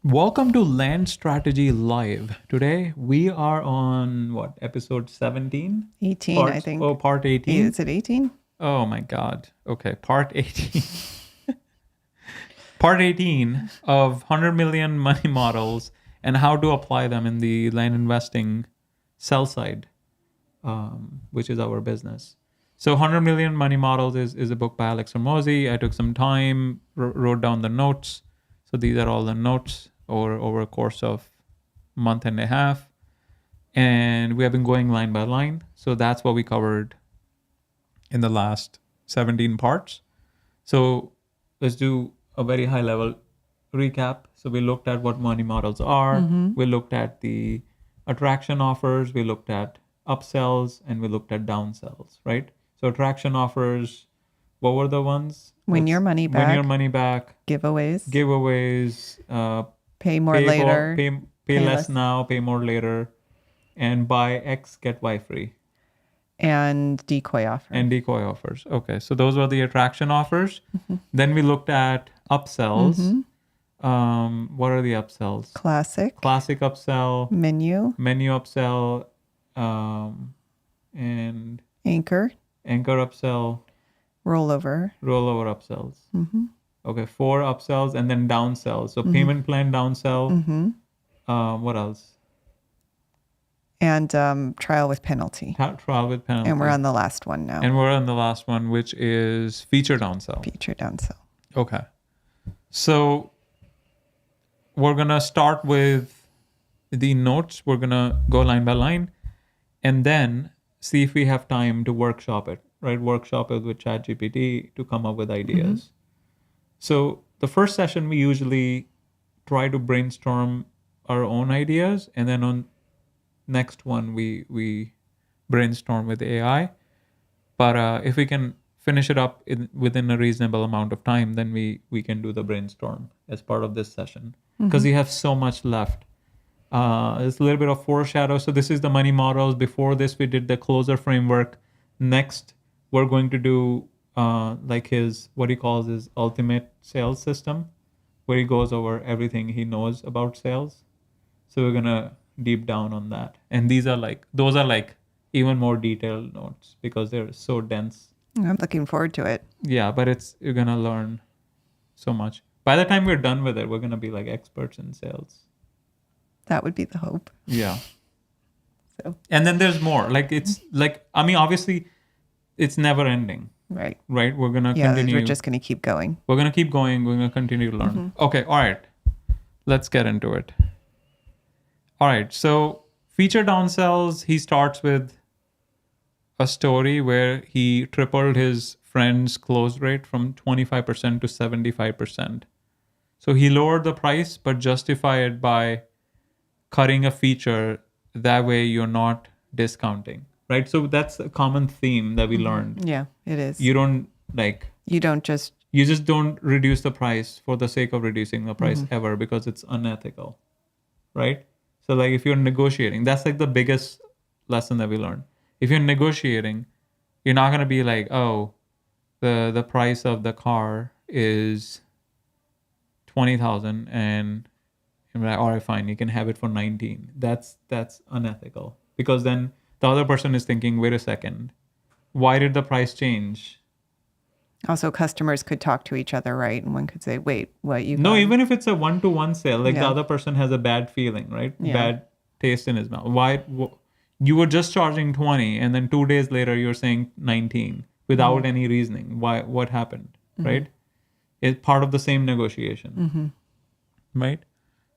Welcome to Land Strategy Live. Today we are on what, episode 17? 18, I think. Part 18? Is it 18? Oh my God. Okay, part 18. Part 18 of 100 million money models and how to apply them in the land investing sell side, which is our business. So 100 million money models is a book by Alex Hormozi. I took some time, wrote down the notes. So these are all the notes over a course of a month and a half. And we have been going line by line. So that's what we covered in the last 17 parts. So let's do a very high level recap. So we looked at what money models are. We looked at the attraction offers. We looked at upsells and we looked at downsells, right? So attraction offers, what were the ones? Win your money back. Win your money back. Giveaways. Pay more later. Pay less now, pay more later. And buy X, get Y free. And decoy offers. Okay, so those were the attraction offers. Then we looked at upsells. What are the upsells? Classic upsell. menu upsell. And anchor upsell. rollover upsells. Okay, 4 upsells and then downsells. So payment plan downsell. What else? and trial with penalty. Trial with penalty. And we're on the last one now. And we're on the last one, which is feature downsell. Okay. So we're going to start with the notes. We're going to go line by line and then see if we have time to workshop it, right? Workshop it with ChatGPT to come up with ideas. So the first session, we usually try to brainstorm our own ideas. And then on next one, we brainstorm with AI. But if we can finish it up within a reasonable amount of time, then we can do the brainstorm as part of this session. Because we have so much left. It's a little bit of foreshadow. So this is the money models. Before this, we did the closer framework. Next, we're going to do like what he calls his ultimate sales system, where he goes over everything he knows about sales. So we're going to deep down on that. And those are like even more detailed notes because they're so dense. I'm looking forward to it. Yeah, but you're going to learn so much. By the time we're done with it, we're going to be like experts in sales. That would be the hope. Yeah. So. And then there's more. Obviously, it's never ending. Right. Right? We're going to continue. We're just going to keep going. We're going to keep going. We're going to continue to learn. Okay. All right. Let's get into it. All right. So feature downsells, he starts with a story where he tripled his friend's close rate from 25% to 75%. So he lowered the price, but justify it by cutting a feature. That way you're not discounting, right? So that's a common theme that we learned. Yeah, it is. You just don't reduce the price for the sake of reducing the price ever, because it's unethical, right? So like if you're negotiating, that's like the biggest lesson that we learned. If you're negotiating, you're not going to be like, oh, the price of the car is 20,000 and you're like, all right, fine, you can have it for 19. That's unethical, because then the other person is thinking, wait a second, why did the price change? Also, customers could talk to each other, right? And one could say, wait, what you... No, even if it's a one-to-one sale, the other person has a bad feeling, right? Yeah. Bad taste in his mouth. Why? You were just charging 20 and then 2 days later you're saying 19 without any reasoning. Why? What happened, right? It's part of the same negotiation, right?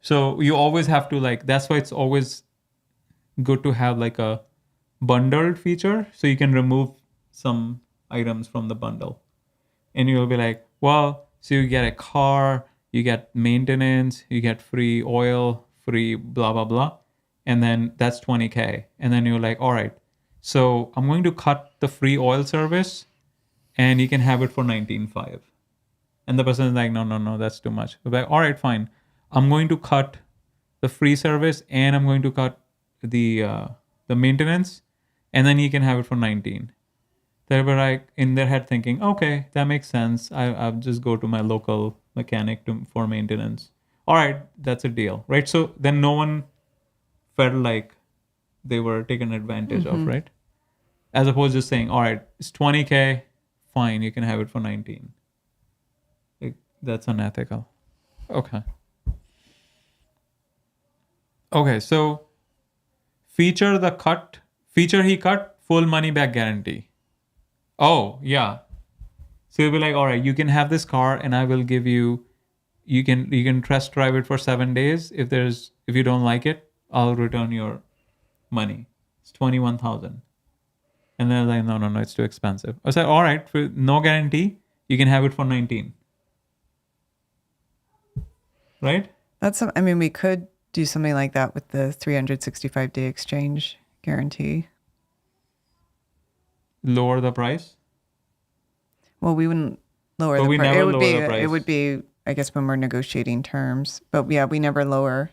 So you always have to that's why it's always good to have like a bundled feature, so you can remove some items from the bundle. And you'll be like, well, so you get a car, you get maintenance, you get free oil, free blah, blah, blah. And then that's 20K. And then you're like, all right, so I'm going to cut the free oil service and you can have it for 19.5. And the person is like, no, that's too much. You're like, all right, fine. I'm going to cut the free service and I'm going to cut the maintenance, and then you can have it for 19. They were like in their head thinking, okay, that makes sense. I'll just go to my local mechanic for maintenance. all right, that's a deal, right? So then no one felt like they were taken advantage of, right? As opposed to saying, all right, it's 20K, fine, you can have it for 19. Like, that's unethical. Okay. Okay, so feature he cut, full money back guarantee. Oh, yeah. So you'll be like, all right, you can have this car and I will give you can test drive it for 7 days. If you don't like it, I'll return your money. It's 21,000. And they're like, no, it's too expensive. I was like, all right, for no guarantee, you can have it for 19. Right? We could do something like that with the 365-day exchange guarantee. Lower the price? Well, we wouldn't lower the price. It would be, I guess, when we're negotiating terms. But yeah, we never lower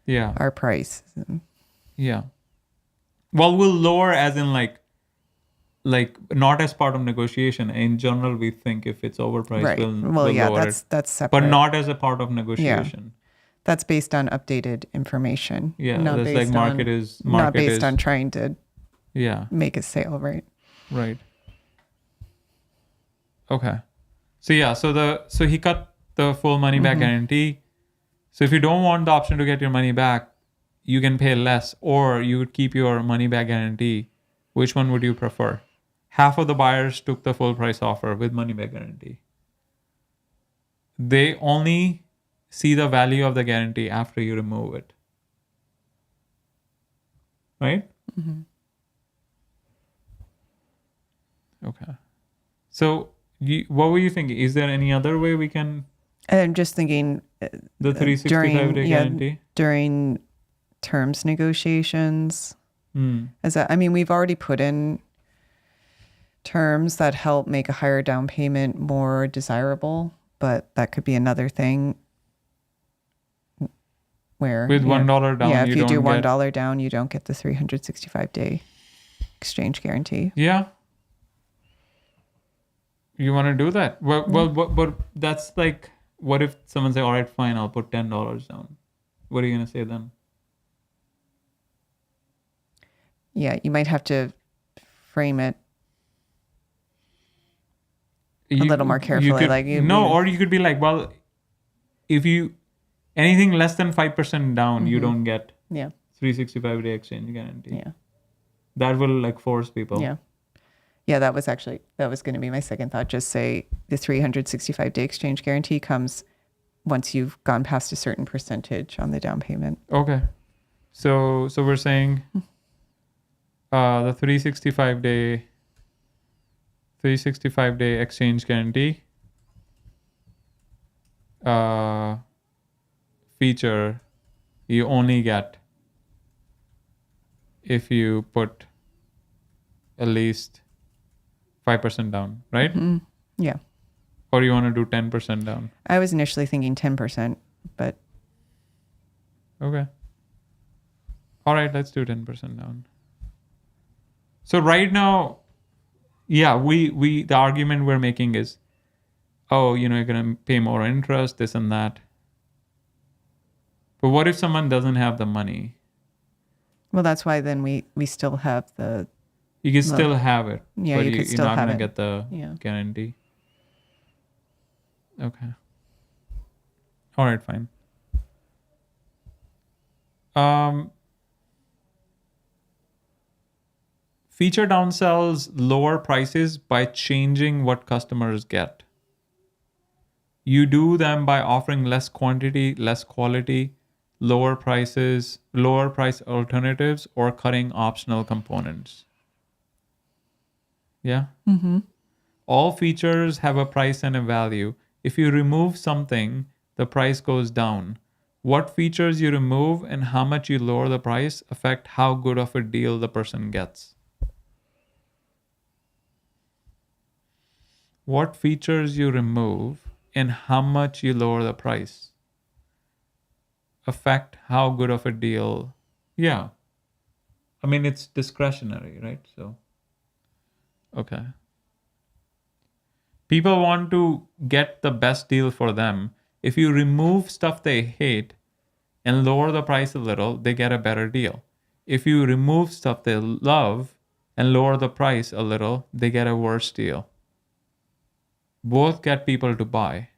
our price. Yeah. Well, we'll lower as in like not as part of negotiation. In general, we think if it's overpriced, right. we'll lower it. That's separate. But not as a part of negotiation. Yeah. That's based on updated information. Yeah, not that's based like not based on trying to make a sale, right? Right. Okay. So yeah, so he cut the full money back guarantee. So if you don't want the option to get your money back, you can pay less, or you would keep your money back guarantee. Which one would you prefer? Half of the buyers took the full price offer with money back guarantee. They only see the value of the guarantee after you remove it. Right? Mm-hmm. Okay. So what were you thinking? Is there any other way we can... I'm just thinking... the 365-day guarantee? During terms negotiations. We've already put in terms that help make a higher down payment more desirable, but that could be another thing where... With $1 down, if you do $1 down, you don't get the 365-day exchange guarantee. Yeah. You want to do that? Well, that's like, what if someone say, all right, fine, I'll put $10 down. What are you going to say then? Yeah, you might have to frame it a little more carefully. Or you could be like, well, if you, anything less than 5% down, you don't get 365-day exchange guarantee. Yeah. That will like force people. Yeah. Yeah, that was going to be my second thought. Just say the 365-day exchange guarantee comes once you've gone past a certain percentage on the down payment. Okay. So we're saying the 365-day exchange guarantee feature you only get if you put at least 5% down, right? Mm-hmm. Yeah. Or you want to do 10% down? I was initially thinking 10%, but... Okay. All right, let's do 10% down. So right now, we the argument we're making is, you're going to pay more interest, this and that. But what if someone doesn't have the money? Well, that's why then we still have the... You can still have it. Yeah, but you could still have it. You're not going to get the guarantee. Okay. All right, fine. Feature downsells lower prices by changing what customers get. You do them by offering less quantity, less quality, lower prices, lower price alternatives, or cutting optional components. Yeah? Mm-hmm. All features have a price and a value. If you remove something, the price goes down. What features you remove and how much you lower the price affect how good of a deal the person gets. What features you remove and how much you lower the price affect how good of a deal. Yeah. It's discretionary, right? So, okay. People want to get the best deal for them If you remove stuff they hate and lower the price a little, they get a better deal. If you remove stuff they love and lower the price a little, they get a worse deal. Both get people to buy.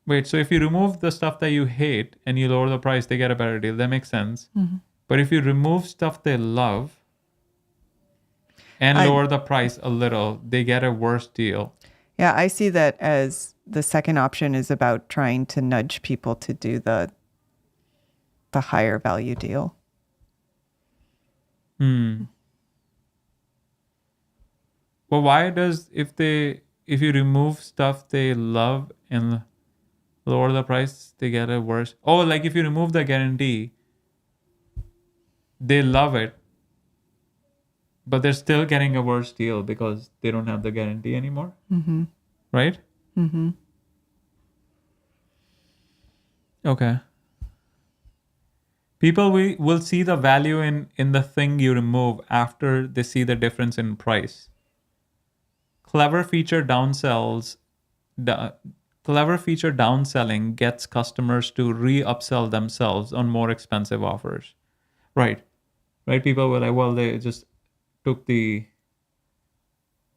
Wait, so if you remove the stuff that you hate and you lower the price, they get a better deal. That makes sense. Mm-hmm. But if you remove stuff they love and lower the price a little, they get a worse deal. Yeah, I see that as the second option is about trying to nudge people to do the higher value deal. Well, why does if you remove stuff they love and lower the price, they get a worse? Oh, like if you remove the guarantee, they love it, but they're still getting a worse deal because they don't have the guarantee anymore. Mm-hmm. Right? Mm-hmm. Okay. People will see the value in the thing you remove after they see the difference in price. Clever feature downselling gets customers to re-upsell themselves on more expensive offers. Right. People were like, well, they just took the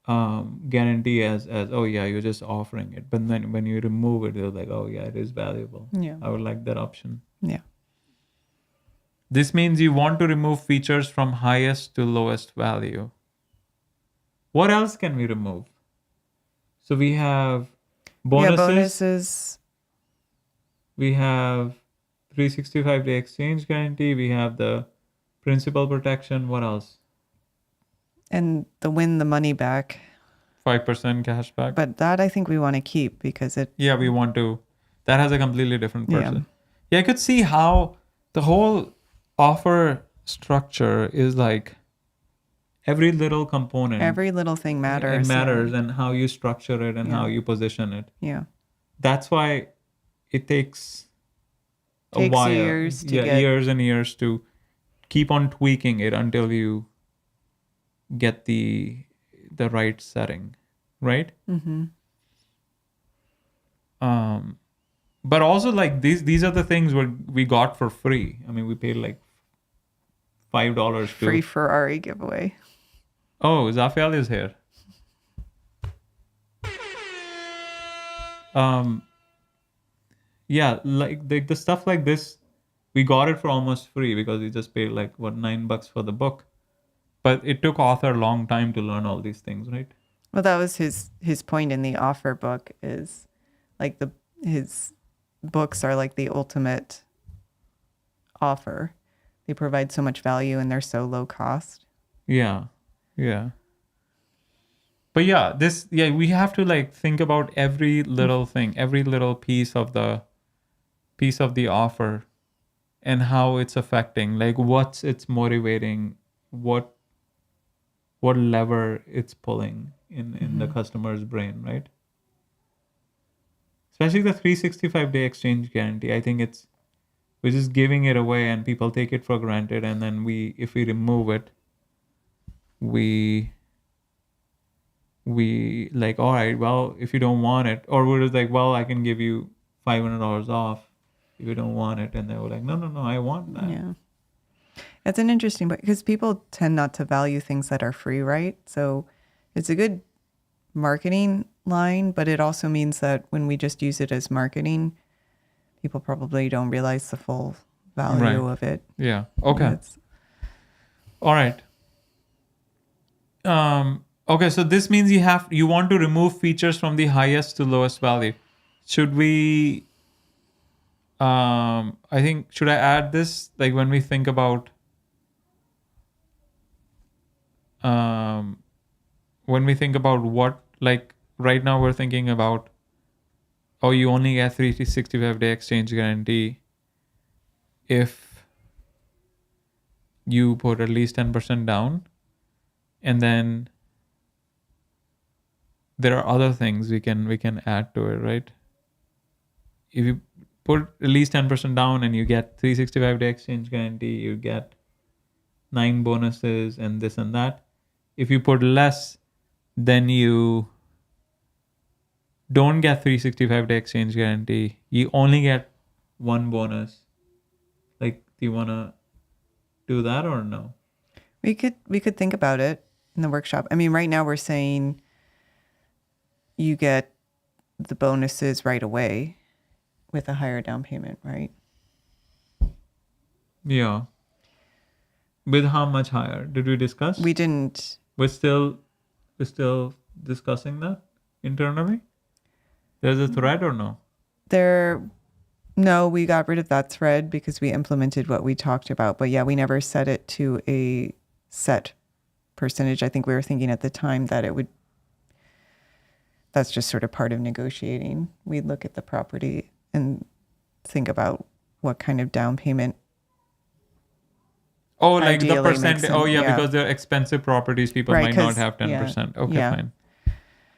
guarantee as oh yeah, you're just offering it. But then when you remove it, they're like, oh yeah, it is valuable. Yeah. I would like that option. Yeah. This means you want to remove features from highest to lowest value. What else can we remove? So we have bonuses. Yeah, bonuses. We have 365-day exchange guarantee. We have the principal protection. What else? And the win the money back. 5% cash back. But that I think we want to keep because it... Yeah, we want to. That has a completely different person. Yeah, I could see how the whole offer structure is like every little component. Every little thing matters. It matters and how you structure it and how you position it. Yeah. That's why it takes a while. Years to years and years to keep on tweaking it until you get the right setting, right? Mm-hmm. But also like these are the things we got for free. I mean, we paid like $5 free Ferrari giveaway. Oh, Zafiel is here. Yeah, like the stuff like this, we got it for almost free because we just paid like $9 for the book. But it took author a long time to learn all these things, right? Well, that was his point in the offer book is like his books are like the ultimate offer. They provide so much value and they're so low cost. Yeah. But we have to like think about every little thing, every little piece of the offer and how it's affecting, like what's it's motivating, what lever it's pulling in the customer's brain, right? Especially the 365-day exchange guarantee. I think we're just giving it away and people take it for granted. And then if we remove it, we like, all right, well, if you don't want it, or we're just like, well, I can give you $500 off if you don't want it. And they were like, no, I want that. Yeah. It's an interesting point because people tend not to value things that are free, right? So it's a good marketing line, but it also means that when we just use it as marketing, people probably don't realize the full value of it. Yeah. Okay. All right. Okay. So this means you want to remove features from the highest to lowest value. Should we, should I add this? Like when we think about, what, like right now we're thinking about, you only get 365-day exchange guarantee if you put at least 10% down. And then there are other things we can add to it, right? If you put at least 10% down and you get 365-day exchange guarantee, you get 9 bonuses and this and that. If you put less, then you don't get 365-day exchange guarantee. You only get one bonus. Like, do you want to do that or no? We could think about it in the workshop. I mean, right now we're saying you get the bonuses right away with a higher down payment, right? Yeah. With how much higher? Did we discuss? We didn't. We're still discussing that internally? There's a thread or no? No, we got rid of that thread because we implemented what we talked about. But yeah, we never set it to a set percentage. I think we were thinking at the time that that's just sort of part of negotiating. We'd look at the property and think about what kind of down payment. Oh, like the percentage. Oh, yeah, because they're expensive properties. People might not have 10%. Okay, fine.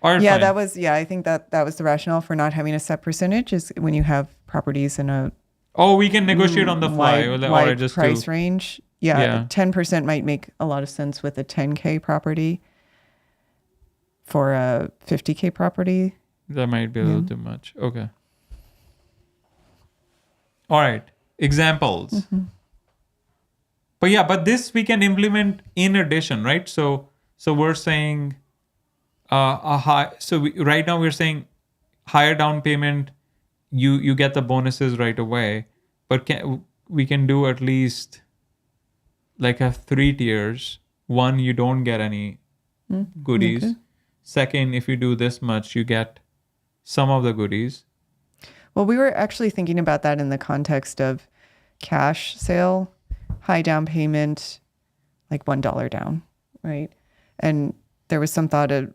All right, yeah, fine. I think that was the rationale for not having a set percentage is when you have properties in a. Oh, we can negotiate on the fly. Wide just price range. Yeah, 10% might make a lot of sense with a 10K property. For a 50K property. That might be a little too much. Okay. All right. Examples. Mm-hmm. But this we can implement in addition, right? So we're saying a high. So right now we're saying higher down payment. You get the bonuses right away, but we can do at least like have 3 tiers. One, you don't get any goodies. Okay. Second, if you do this much, you get some of the goodies. Well, we were actually thinking about that in the context of cash sale, high down payment, like $1 down, right? And there was some thought of,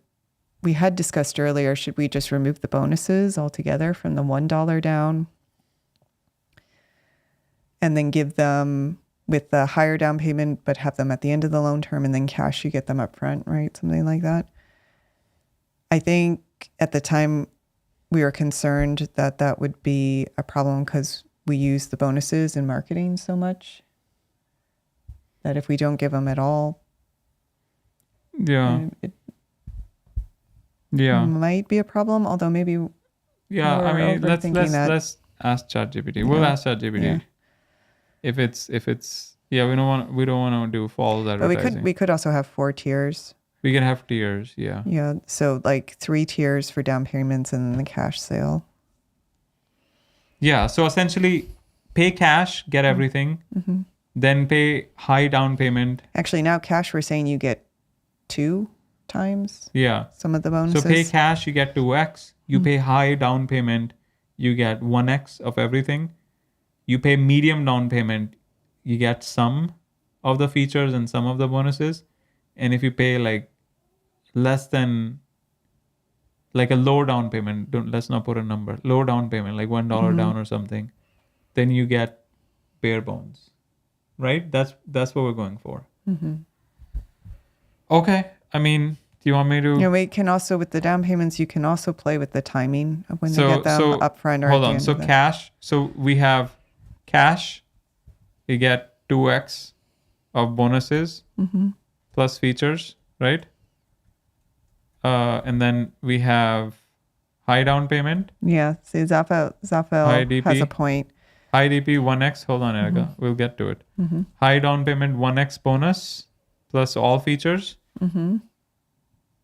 we had discussed earlier, should we just remove the bonuses altogether from the $1 down and then give them with the higher down payment, but have them at the end of the loan term and then cash, you get them up front, right? Something like that. I think at the time we were concerned that would be a problem because we use the bonuses in marketing so much that if we don't give them at all, it might be a problem. Although maybe I mean let's ask ChatGPT. We'll ask ChatGPT if it's we don't want to do false advertising. But we could also have 4 tiers. We can have tiers, yeah. Yeah, so like 3 tiers for down payments and then the cash sale. Yeah, so essentially pay cash, get everything, then pay high down payment. Actually, now cash, we're saying you get 2 times some of the bonuses. So pay cash, you get 2x. You pay high down payment, you get 1x of everything. You pay medium down payment, you get some of the features and some of the bonuses. And if you pay like less than like a low down payment, let's not put a number, low down payment, like $1 down or something, then you get bare bones, right? That's what we're going for. Mm-hmm. Okay. I mean, do you want me to? We can also, with the down payments, you can also play with the timing of when you get them upfront or hold at the on. end So cash. So we have cash. You get 2x of bonuses. Plus features, right? And then we have high down payment. Yeah, see, Zafel has a point. High DP 1x. Hold on, Erica. We'll get to it. High down payment 1x bonus plus all features.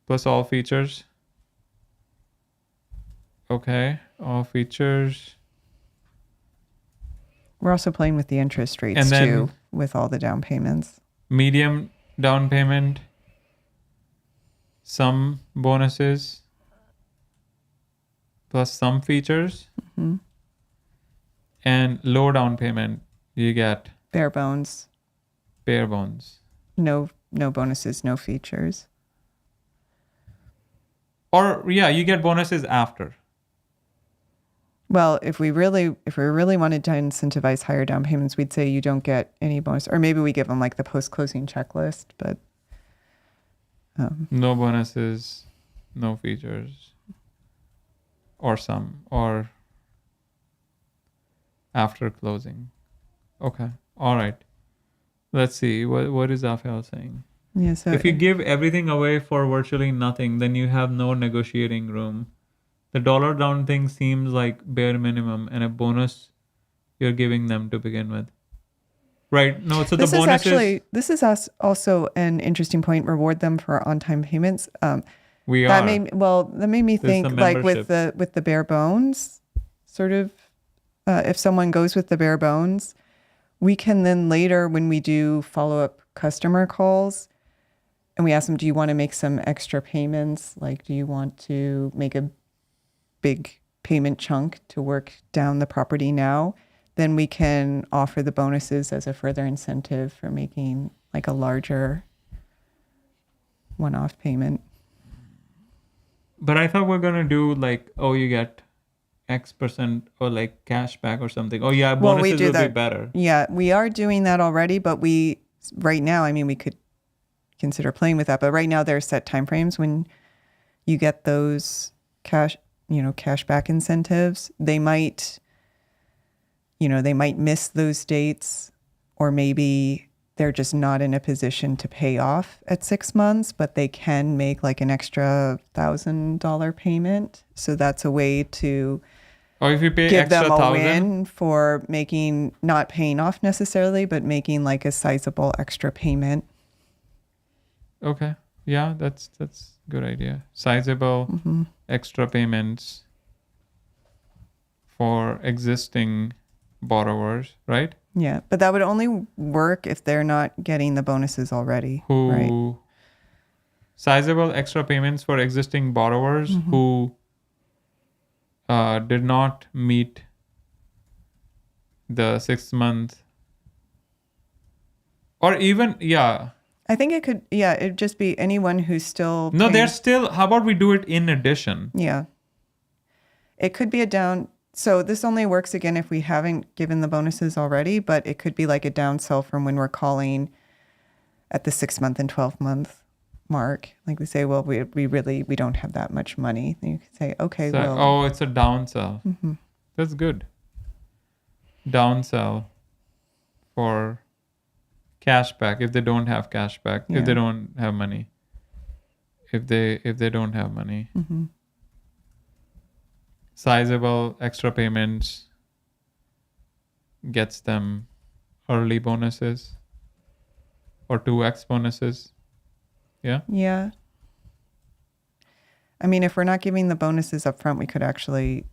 Plus all features. Okay, all features. We're also playing with the interest rates too, with all the down payments. Medium down payment, some bonuses, plus some features, and low down payment, you get bare bones. No bonuses, no features. Or you get bonuses after. Well, if we really wanted to incentivize higher down payments, we'd say you don't get any bonus, or maybe we give them like the post-closing checklist, but no bonuses, no features, or some, or after closing. Okay, all right. Let's see. What is Afel saying? Yeah. So if you give everything away for virtually nothing, then you have no negotiating room. The dollar down thing seems like bare minimum and a bonus you're giving them to begin with. Right. No, so the bonus is... This is also an interesting point. Reward them for on-time payments. That made me think, like with the bare bones, sort of, if someone goes with the bare bones, we can then later, when we do follow-up customer calls, and we ask them, do you want to make some extra payments? Like, do you want to make a big payment chunk to work down the property now? Then we can offer the bonuses as a further incentive for making like a larger one-off payment. But I thought we're going to do like, you get X% or like cash back or something. Oh yeah, bonuses would be better. Yeah, we are doing that already, but right now, we could consider playing with that. But right now there are set timeframes when you get those cash back incentives. They might miss those dates, or maybe they're just not in a position to pay off at 6 months, but they can make like an extra $1,000 payment. So that's a way to if you pay give them a 1,000 win for not paying off necessarily, but making like a sizable extra payment. Okay. Yeah, that's a good idea. Sizable extra payments for existing borrowers, right? Yeah, but that would only work if they're not getting the bonuses already. Right? Sizable extra payments for existing borrowers who did not meet the 6 month, or even I think it'd just be anyone who's still No, they're still. How about we do it in addition? Yeah. It could be so this only works again if we haven't given the bonuses already, but it could be like a downsell from when we're calling at the 6 month and 12 month mark. Like we say, well, we don't have that much money. And you could say, okay, it's a downsell. That's good. Downsell for cashback if they don't have cashback, if they don't have money. If they don't have money. Sizable extra payments gets them early bonuses or 2x bonuses. Yeah? Yeah. If we're not giving the bonuses up front, we could actually,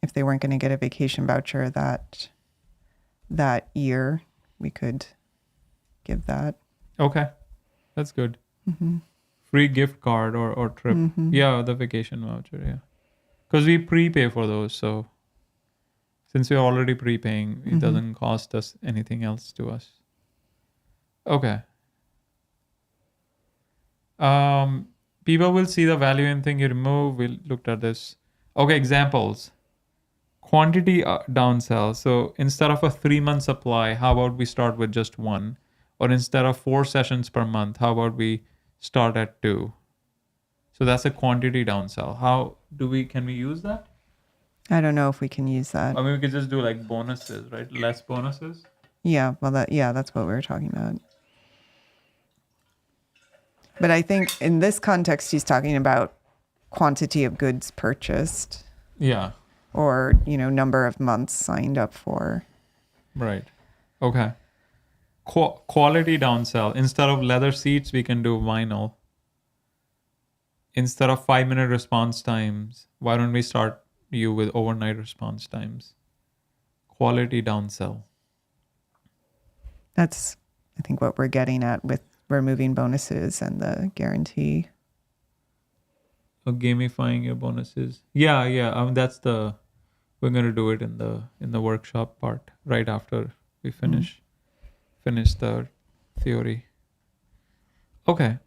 if they weren't going to get a vacation voucher that year, we could give that. Okay. That's good. Free gift card or trip. Yeah, the vacation voucher, yeah. Because we prepay for those, so since we're already prepaying, it doesn't cost us anything else to us. Okay. People will see the value in thing you remove. We looked at this. Okay, examples. Quantity downsell. So instead of a 3-month supply, how about we start with just 1? Or instead of 4 sessions per month, how about we start at 2? So that's a quantity downsell. Can we use that? I don't know if we can use that. We could just do like bonuses, right? Less bonuses? Yeah, well, that's what we were talking about. But I think in this context, he's talking about quantity of goods purchased. Yeah. Or, number of months signed up for. Right. Okay. Quality downsell. Instead of leather seats, we can do vinyl. Instead of 5-minute response times, why don't we start you with overnight response times? Quality downsell. That's, I think, what we're getting at with removing bonuses and the guarantee. Gamifying your bonuses. Yeah. We're gonna do it in the workshop part right after we finish the theory. Okay.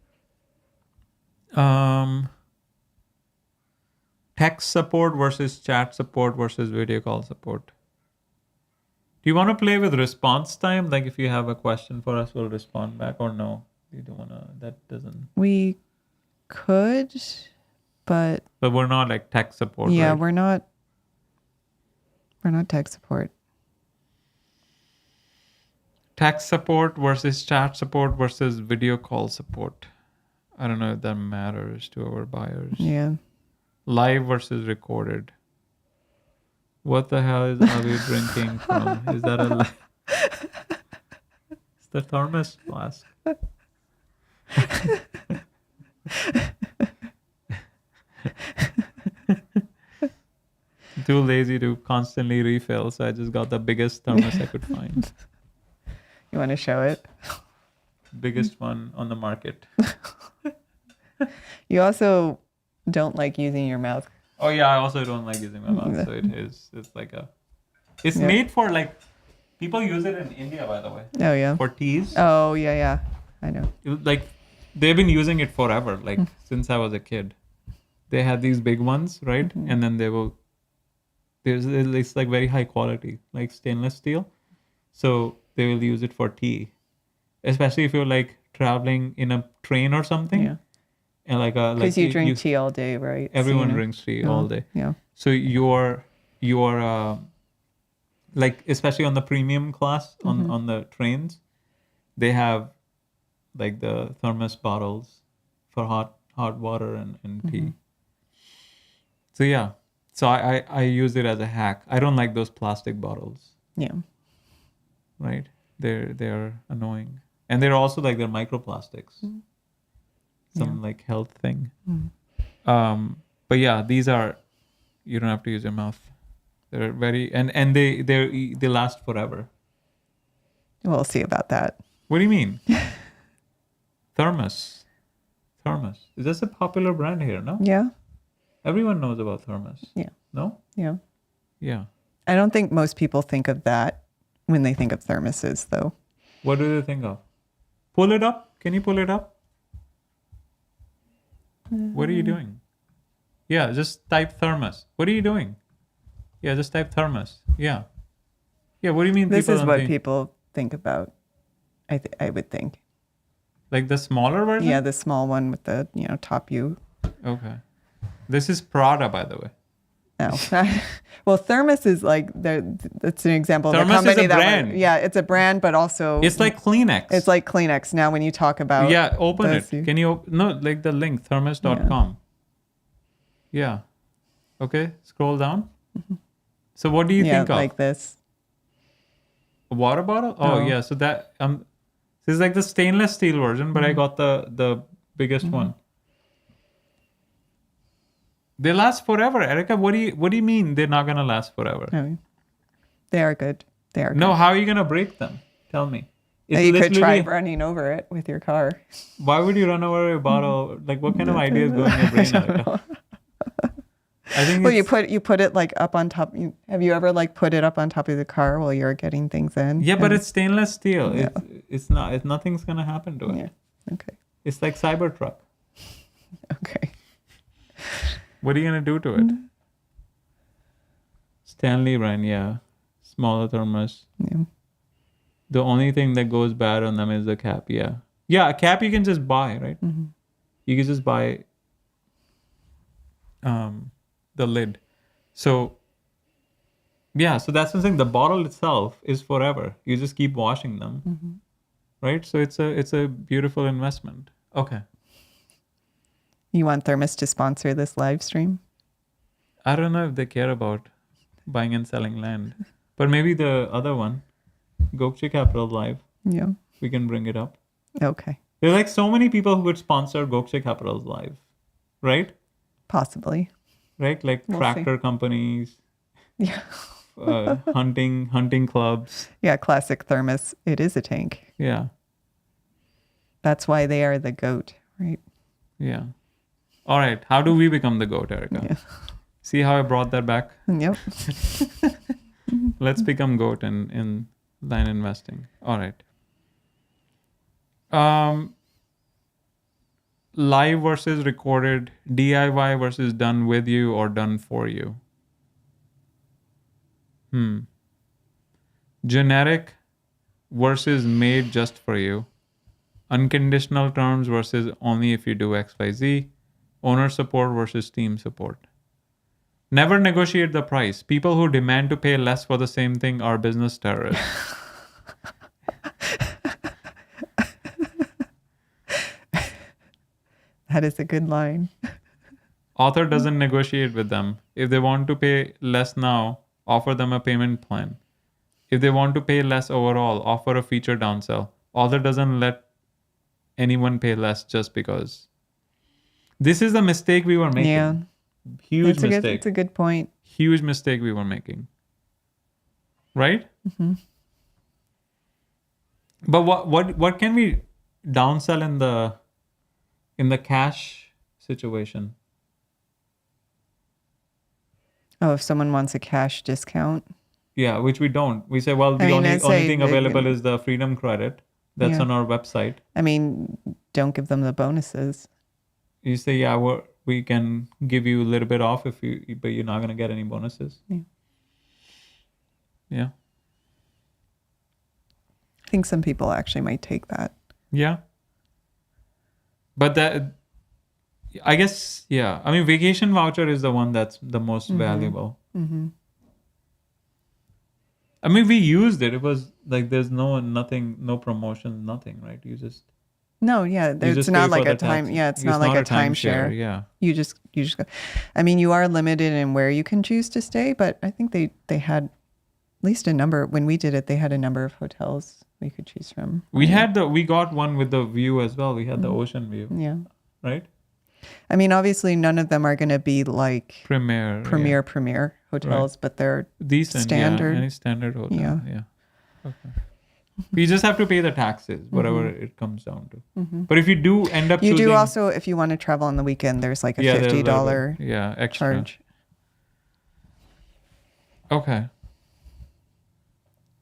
Text support versus chat support versus video call support. Do you want to play with response time? Like if you have a question for us, we'll respond back, or no? You don't want to, that doesn't. We could, but we're not like tech support. Yeah, right? we're not tech support. Text support versus chat support versus video call support. I don't know if that matters to our buyers. Yeah. Live versus recorded. What the hell are we drinking from? Is that it's the thermos flask. Too lazy to constantly refill, so I just got the biggest thermos I could find. You want to show it? Biggest one on the market. You also don't like using your mouth. Oh yeah, I also don't like using my mouth, so it's like it's made for like, people use it in India, by the way. Oh yeah. For teas. Oh yeah, I know. Like, they've been using it forever, like since I was a kid. They had these big ones, right? Mm-hmm. And then it's like very high quality, like stainless steel. So they will use it for tea, especially if you're like traveling in a train or something. Yeah. And because you drink tea all day, right? Everyone drinks tea all day. Yeah. So you're like, especially on the premium class on the trains, they have like the thermos bottles for hot water and tea. So yeah, so I use it as a hack. I don't like those plastic bottles. Yeah. Right. They're annoying, and they're also like, they're microplastics. Some like health thing. But yeah, these are, you don't have to use your mouth. They're very, and they last forever. We'll see about that. What do you mean? Thermos. Is this a popular brand here? No. Yeah. Everyone knows about Thermos. Yeah. No. Yeah. Yeah. I don't think most people think of that when they think of thermoses, though. What do they think of? Pull it up. Can you pull it up? What are you doing? Yeah, just type thermos. What are you doing? Yeah, just type thermos. Yeah. Yeah, what do you mean? This is what people think about, I would think. Like the smaller version? Yeah, the small one with the, top U. Okay. This is Prada, by the way. No. Well, Thermos is like, that's an example Thermos of a company is a brand. Yeah, it's a brand, but also... It's like Kleenex. It's like Kleenex. Now, when you talk about... Yeah, open it. Can you... No, like the link, thermos.com. Yeah. Okay, scroll down. So what do you think of? Like this. A water bottle? Oh, yeah. So that... this is like the stainless steel version, but I got the biggest one. They last forever, Erica. What do you mean they're not gonna last forever? No, they are good. They are. No, how are you gonna break them? Tell me. You could try running over it with your car. Why would you run over a bottle? Like, what kind of ideas go in your brain, Erica? I think. Well, you put it like up on top. Have you ever like put it up on top of the car while you're getting things in? Yeah, but it's stainless steel. Yeah. It's not. Nothing's gonna happen to it. Yeah. Okay. It's like Cybertruck. Okay. What are you going to do to it? Stanley brand, yeah. Smaller thermos. Yeah. The only thing that goes bad on them is the cap, yeah. Yeah, a cap you can just buy, right? You can just buy the lid. So, yeah, so that's the thing. The bottle itself is forever. You just keep washing them, right? So it's a beautiful investment. Okay. You want Thermos to sponsor this live stream? I don't know if they care about buying and selling land. But maybe the other one, Gokche Capital Live. Yeah. We can bring it up. Okay. There are like so many people who would sponsor Gokche Capital's Live. Right? Possibly. Right? Like tractor companies. Yeah. Hunting clubs. Yeah, classic Thermos. It is a tank. Yeah. That's why they are the GOAT, right? Yeah. All right. How do we become the GOAT, Erica? Yeah. See how I brought that back? Yep. Let's become GOAT in line investing. All right. Live versus recorded, DIY versus done with you or done for you. Generic versus made just for you. Unconditional terms versus only if you do XYZ. Owner support versus team support. Never negotiate the price. People who demand to pay less for the same thing are business terrorists. That is a good line. Author doesn't negotiate with them. If they want to pay less now, offer them a payment plan. If they want to pay less overall, offer a feature downsell. Author doesn't let anyone pay less just because. This is the mistake we were making. Yeah. Huge mistake. It's a good point. Huge mistake we were making. Right? Mm-hmm. But what can we downsell in the cash situation? Oh, if someone wants a cash discount. Yeah, which we don't. We say, well, the only thing available is the Freedom Credit. That's on our website. I mean, don't give them the bonuses. You say, yeah, we can give you a little bit off but you're not going to get any bonuses. Yeah. I think some people actually might take that. Yeah. But that, I guess, yeah. I mean, vacation voucher is the one that's the most valuable. Mm-hmm. I mean, we used it. It was like there's no promotion, nothing, right? You just. No, yeah, it's not like a time. Taxes. Yeah, it's not like a timeshare. Yeah, you just go. I mean, you are limited in where you can choose to stay, but I think they had at least a number. When we did it, they had a number of hotels we could choose from. We got one with the view as well. We had the ocean view. Yeah. Right. I mean, obviously, none of them are going to be like premier hotels, right. But they're decent, standard. Any standard hotel. Yeah. Okay. You just have to pay the taxes, whatever it comes down to. Mm-hmm. But if you do end up you do also, if you want to travel on the weekend, there's like a $50 extra charge. Okay.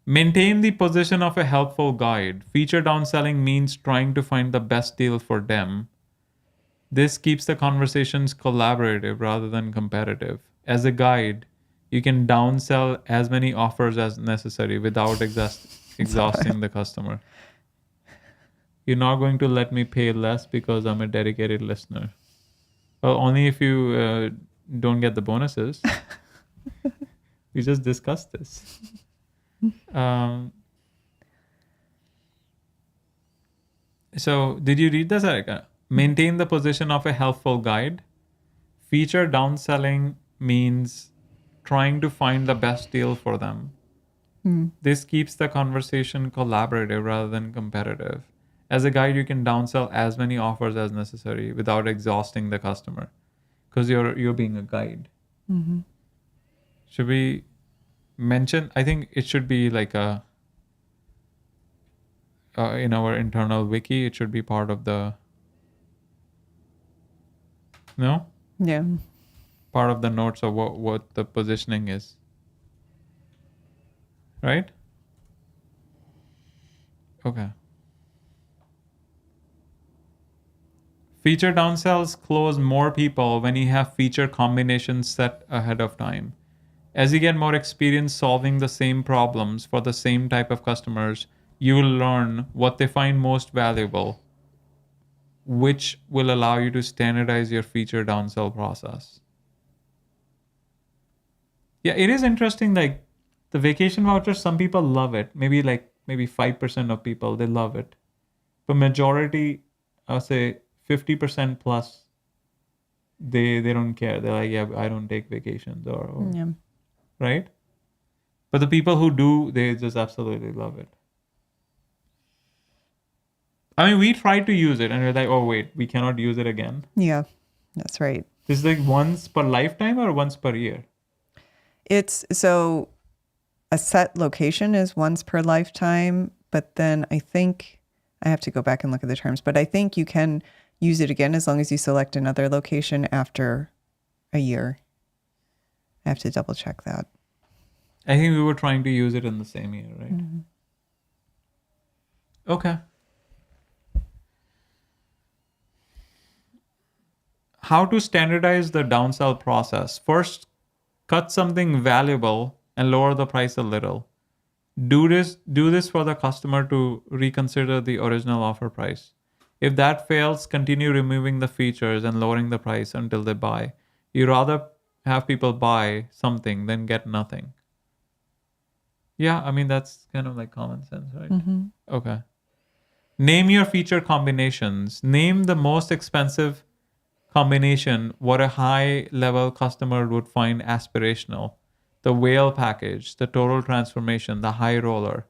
Maintain the position of a helpful guide. Feature downselling means trying to find the best deal for them. This keeps the conversations collaborative rather than competitive. As a guide, you can downsell as many offers as necessary without exhausting the customer. You're not going to let me pay less because I'm a dedicated listener. Well, only if you don't get the bonuses. We just discussed this. So, did you read this, Erica? Maintain the position of a helpful guide. Feature downselling means trying to find the best deal for them. This keeps the conversation collaborative rather than competitive. As a guide, you can downsell as many offers as necessary without exhausting the customer, because you're being a guide. Mm-hmm. Should we mention? I think it should be like in our internal wiki. It should be part of the. No? Yeah. Part of the notes of what the positioning is. Right? Okay. Feature downsells close more people when you have feature combinations set ahead of time. As you get more experience solving the same problems for the same type of customers, you will learn what they find most valuable, which will allow you to standardize your feature downsell process. Yeah, it is interesting. Like the vacation vouchers, some people love it. Maybe 5% of people, they love it. But majority, I'll say 50% plus, they don't care. They're like, yeah, I don't take vacations or yeah. Right? But the people who do, they just absolutely love it. I mean, we tried to use it and we're like, oh, wait, we cannot use it again. Yeah, that's right. This is like once per lifetime or once per year? It's so a set location is once per lifetime, but then I think I have to go back and look at the terms, but I think you can use it again as long as you select another location after a year. I have to double check that. I think we were trying to use it in the same year, right? Mm-hmm. Okay. How to standardize the downsell process. First, cut something valuable and lower the price a little. Do this for the customer to reconsider the original offer price. If that fails, continue removing the features and lowering the price until they buy. You rather have people buy something than get nothing. Yeah, I mean, that's kind of like common sense, right? Mm-hmm. Okay. Name your feature combinations. Name the most expensive combination, what a high level customer would find aspirational. The whale package, the total transformation, the high roller.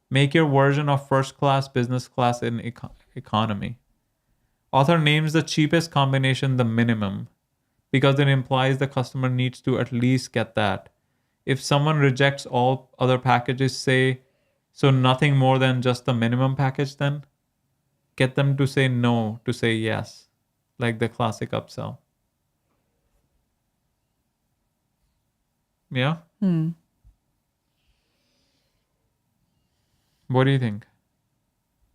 Make your version of first class, business class in economy. Author names the cheapest combination the minimum because it implies the customer needs to at least get that. If someone rejects all other packages, say, so nothing more than just the minimum package, then get them to say no, to say yes, like the classic upsell. Yeah? What do you think?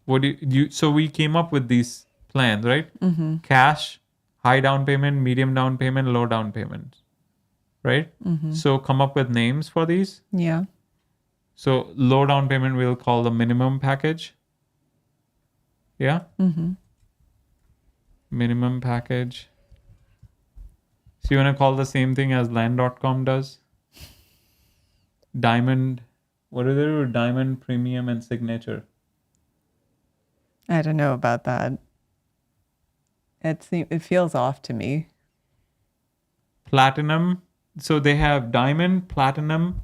What do you so we came up with these plans, right? Mm-hmm. Cash, high down payment, medium down payment, low down payment. Right? Mm-hmm. So come up with names for these. Yeah. So low down payment we'll call the minimum package. Yeah? Mm-hmm. Minimum package. So you want to call the same thing as land.com does? Diamond, what are there? Diamond, premium, and signature. I don't know about that. It feels off to me. Platinum. So they have diamond, platinum,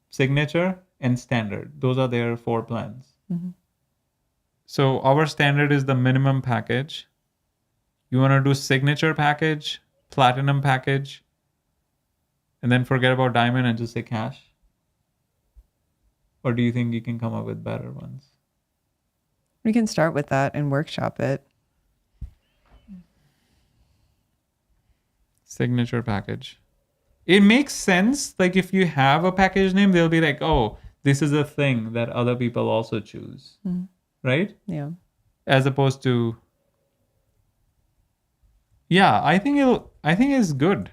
signature, and standard. Those are their 4 plans. Mm-hmm. So our standard is the minimum package. You want to do signature package, platinum package, and then forget about diamond and just say cash? Or do you think you can come up with better ones? We can start with that and workshop it. Signature package. It makes sense. Like if you have a package name, they'll be like, oh, this is a thing that other people also choose. Mm-hmm. Right? Yeah. As opposed to, yeah, I think it's good.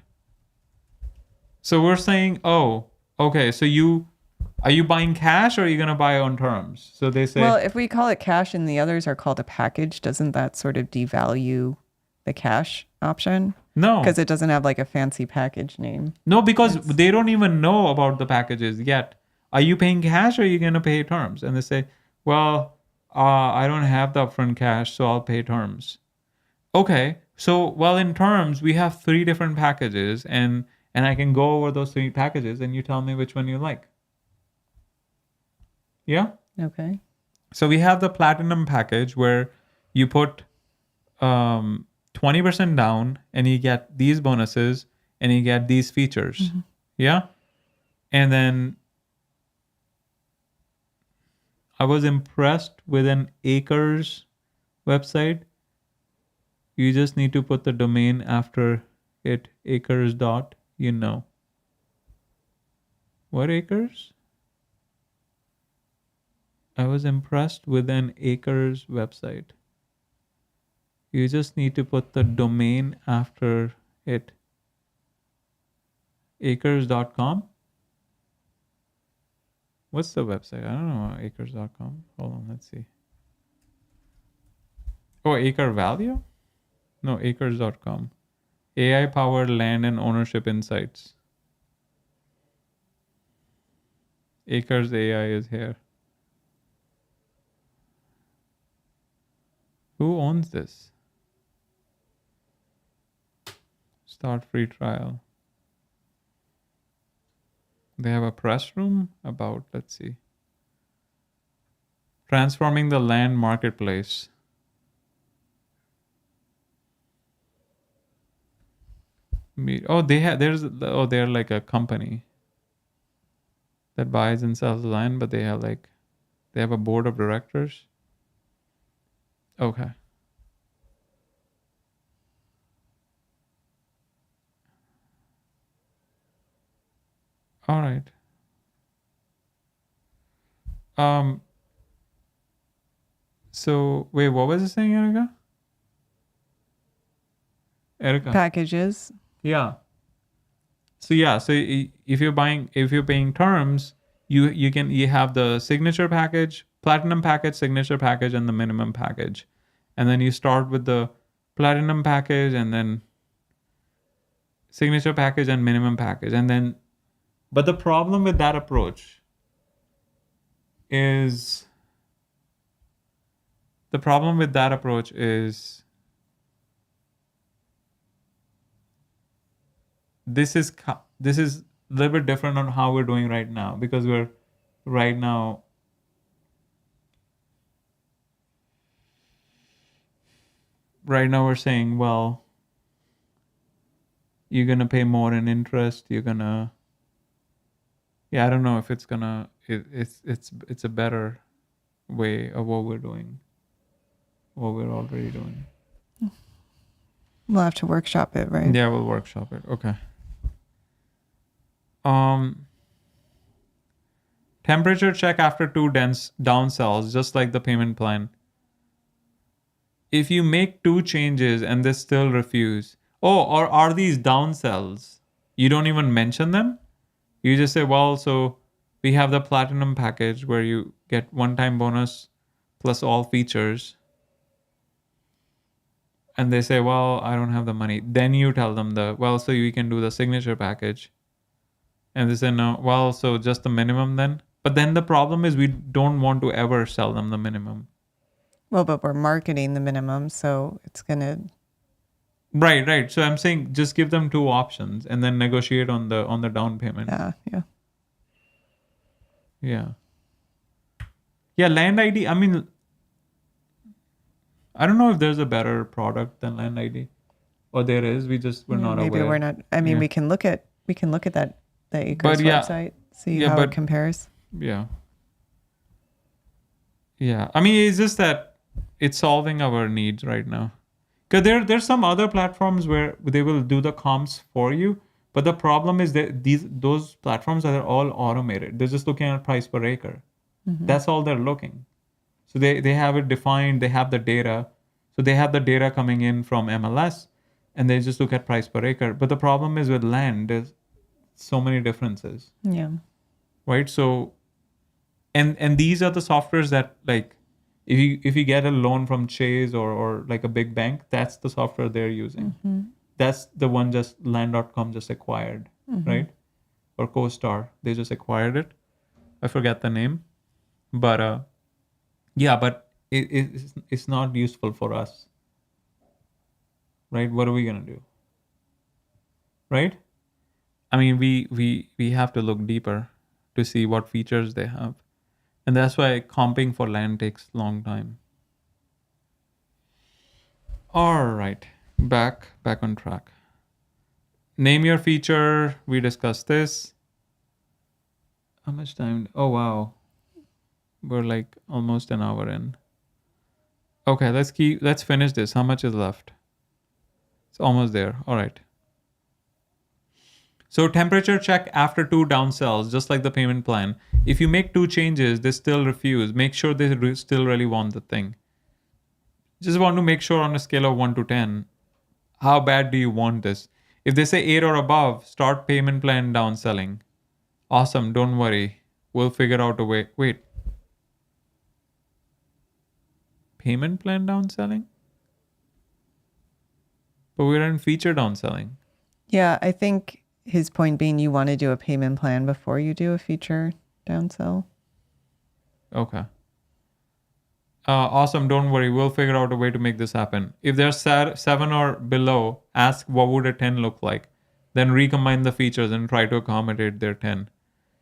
So we're saying, oh, okay, so are you buying cash or are you going to buy on terms? So they say, well, if we call it cash and the others are called a package, doesn't that sort of devalue the cash option? no. Because it doesn't have like a fancy package name. No, because they don't even know about the packages yet. Are you paying cash or are you going to pay terms? And they say, well, I don't have the upfront cash, so I'll pay terms. Okay, so well, in terms, we have 3 different packages, and I can go over those 3 packages, and you tell me which one you like. Yeah? Okay. So we have the platinum package where you put 20% down, and you get these bonuses, and you get these features. Mm-hmm. Yeah? And then I was impressed with an Acres website. You just need to put the domain after it, acres dot, What Acres? I was impressed with an Acres website. You just need to put the domain after it. Acres.com? What's the website? I don't know. Acres.com. Hold on, let's see. Oh, Acre Value? No, acres.com. AI powered land and ownership insights. Acres AI is here. Who owns this? Start free trial. They have a press room about, let's see. Transforming the land marketplace. They're like a company that buys and sells land, but they have a board of directors. Okay. All right. So wait, what was it saying, Erica? Packages. Yeah. So if you're paying terms, you have the signature package, platinum package, signature package, and the minimum package. And then you start with the platinum package and then signature package and minimum package. But the problem with that approach is this is a little bit different on how we're doing right now, because we're right now we're saying, well, you're gonna pay more in interest. You're gonna, I don't know if it's gonna. It's a better way of what we're doing, what we're already doing. We'll have to workshop it, right? Yeah, we'll workshop it. Okay. Temperature check after 2 downsells, just like the payment plan. If you make 2 changes and they still refuse, or are these downsells? You don't even mention them. You just say, well, so we have the platinum package where you get one-time bonus plus all features. And they say, well, I don't have the money. Then you tell them so you can do the signature package. And they say, no, well, so just the minimum then. But then the problem is we don't want to ever sell them the minimum. Well, but we're marketing the minimum, so it's going to... Right. So I'm saying just give them 2 options and then negotiate on the down payment. Yeah, Land ID, I mean, I don't know if there's a better product than Land ID. Or there is, we're not aware. Maybe we're not. I mean, we can look at that ACRES website, see how it compares. Yeah. I mean, it's just that it's solving our needs right now. Because there's some other platforms where they will do the comps for you, but the problem is that those platforms are all automated. They're just looking at price per acre. Mm-hmm. That's all they're looking. So they have it defined. They have the data. So they have the data coming in from MLS, and they just look at price per acre. But the problem is with land, there's so many differences. Yeah. Right. So, and these are the softwares that, like, if you get a loan from Chase or like a big bank, that's the software they're using. Mm-hmm. That's the one just land.com just acquired, mm-hmm. right? Or CoStar, they just acquired it. I forget the name, but but it's not useful for us, right? What are we gonna do, right? I mean, we have to look deeper to see what features they have. And that's why comping for land takes a long time. All right, back on track. Name your feature. We discussed this. How much time? Oh, wow. We're like almost an hour in. Okay, let's finish this. How much is left? It's almost there. All right. So temperature check after 2 downsells, just like the payment plan. If you make 2 changes, they still refuse. Make sure they still really want the thing. Just want to make sure on a scale of 1 to 10, how bad do you want this? If they say 8 or above, start payment plan downselling. Awesome, don't worry. We'll figure out a way. Wait. Payment plan downselling? But we're in feature downselling. Yeah, I think his point being you want to do a payment plan before you do a feature downsell. Okay. Awesome. Don't worry. We'll figure out a way to make this happen. If they're 7 or below, ask what would a 10 look like. Then recombine the features and try to accommodate their 10.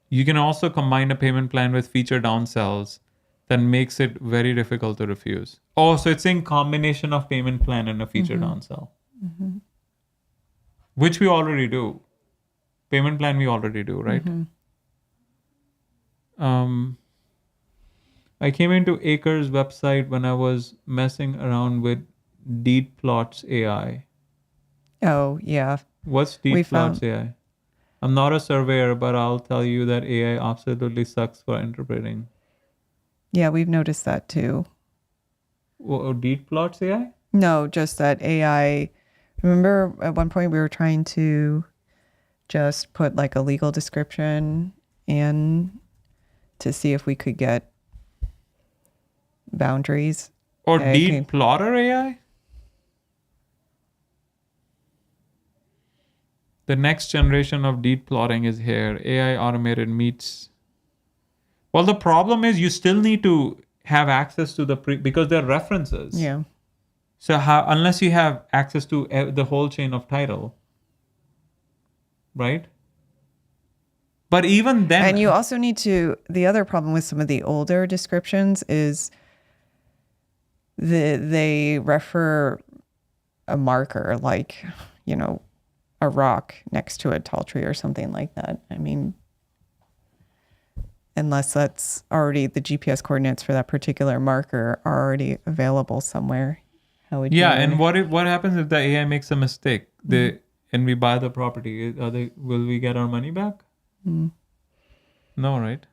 You can also combine a payment plan with feature downsells. That makes it very difficult to refuse. Oh, so it's in combination of payment plan and a feature mm-hmm. downsell. Mm-hmm. Which we already do. Payment plan we already do, right? Mm-hmm. I came into Acres website when I was messing around with Deed Plots AI. Oh, yeah. What's Deed Plots AI? I'm not a surveyor, but I'll tell you that AI absolutely sucks for interpreting. Yeah, we've noticed that too. Oh, Deed Plots AI? No, just that AI. Remember at one point we were trying to just put like a legal description in to see if we could get boundaries. Or Deed Plotter AI? The next generation of deed plotting is here. AI automated meets. Well, the problem is you still need to have access to because they're references. Yeah. So unless you have access to the whole chain of title, right? But even then... And you also need to... The other problem with some of the older descriptions is they refer a marker like, a rock next to a tall tree or something like that. I mean, unless that's already the GPS coordinates for that particular marker are already available somewhere. How would and what happens if the AI makes a mistake? And we buy the property? Will we get our money back? No, right?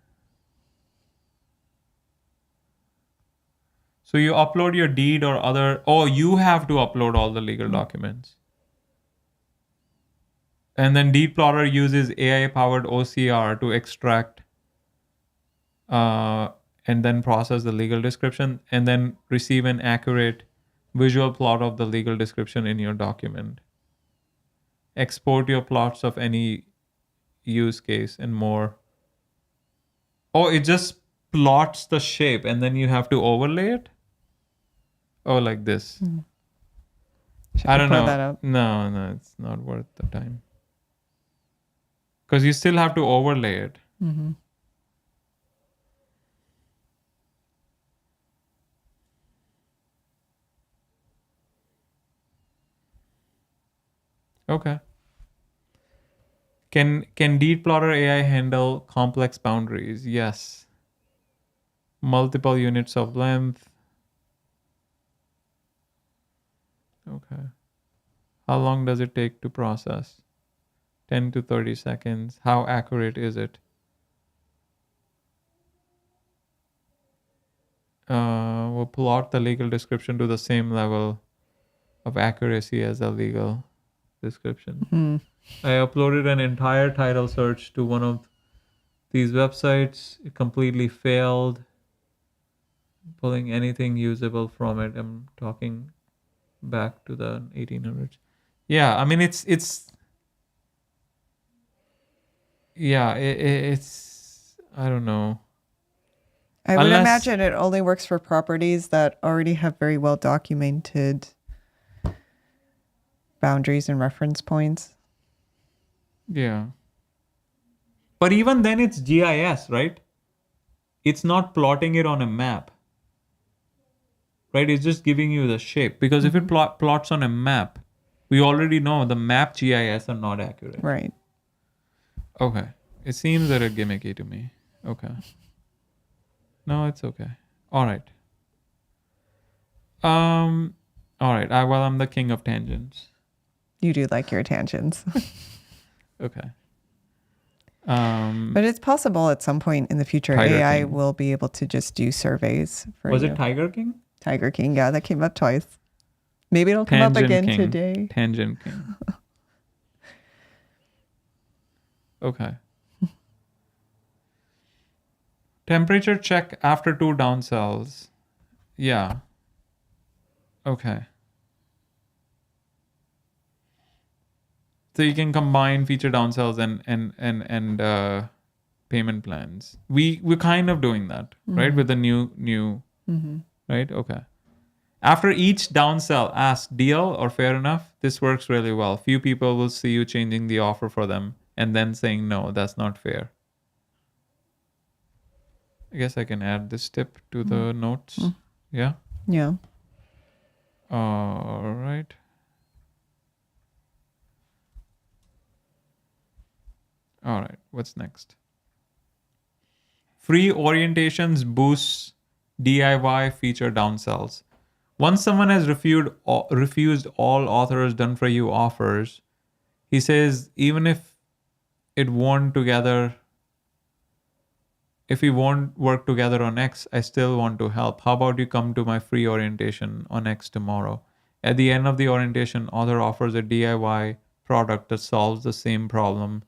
So you upload your deed or other... Oh, you have to upload all the legal documents. And then Deed Plotter uses AI-powered OCR to extract and then process the legal description and then receive an accurate visual plot of the legal description in your document. Export your plots of any use case and more. Oh, it just plots the shape and then you have to overlay it? Oh, like this. I don't know. That up? No, it's not worth the time. Because you still have to overlay it. Okay. Can Deed Plotter AI handle complex boundaries? Yes. Multiple units of length. Okay. How long does it take to process? 10 to 30 seconds. How accurate is it? We'll plot the legal description to the same level of accuracy as the legal description. I uploaded an entire title search to one of these websites. It completely failed. Pulling anything usable from it. I'm talking back to the 1800s. Yeah, I mean it's I don't know. I would imagine it only works for properties that already have very well documented boundaries and reference points. Yeah. But even then it's GIS, right? It's not plotting it on a map. Right? It's just giving you the shape. Because if it plots on a map, we already know the map GIS are not accurate. Right. Okay. It seems a little gimmicky to me. Okay. No, it's okay. All right. All right. I'm the king of tangents. You do like your tangents. Okay. But it's possible at some point in the future, Tiger AI King. will be able to just do surveys for Was you. it Tiger King? Tiger King, yeah, that came up twice. Maybe it'll come up again today. Tangent King. Okay. Temperature check after 2 downsells. Yeah. Okay. So you can combine feature downsells and payment plans. We're kind of doing that, right? With the new right? Okay. After each downsell, ask deal or fair enough. This works really well. Few people will see you changing the offer for them and then saying no, that's not fair. I guess I can add this tip to the notes. Yeah. Yeah. All right. All right. What's next? Free orientations boosts DIY feature downsells. Once someone has refused all authors done for you offers, he says, even if we won't work together on X, I still want to help. How about you come to my free orientation on X tomorrow? At the end of the orientation, author offers a DIY product that solves the same problem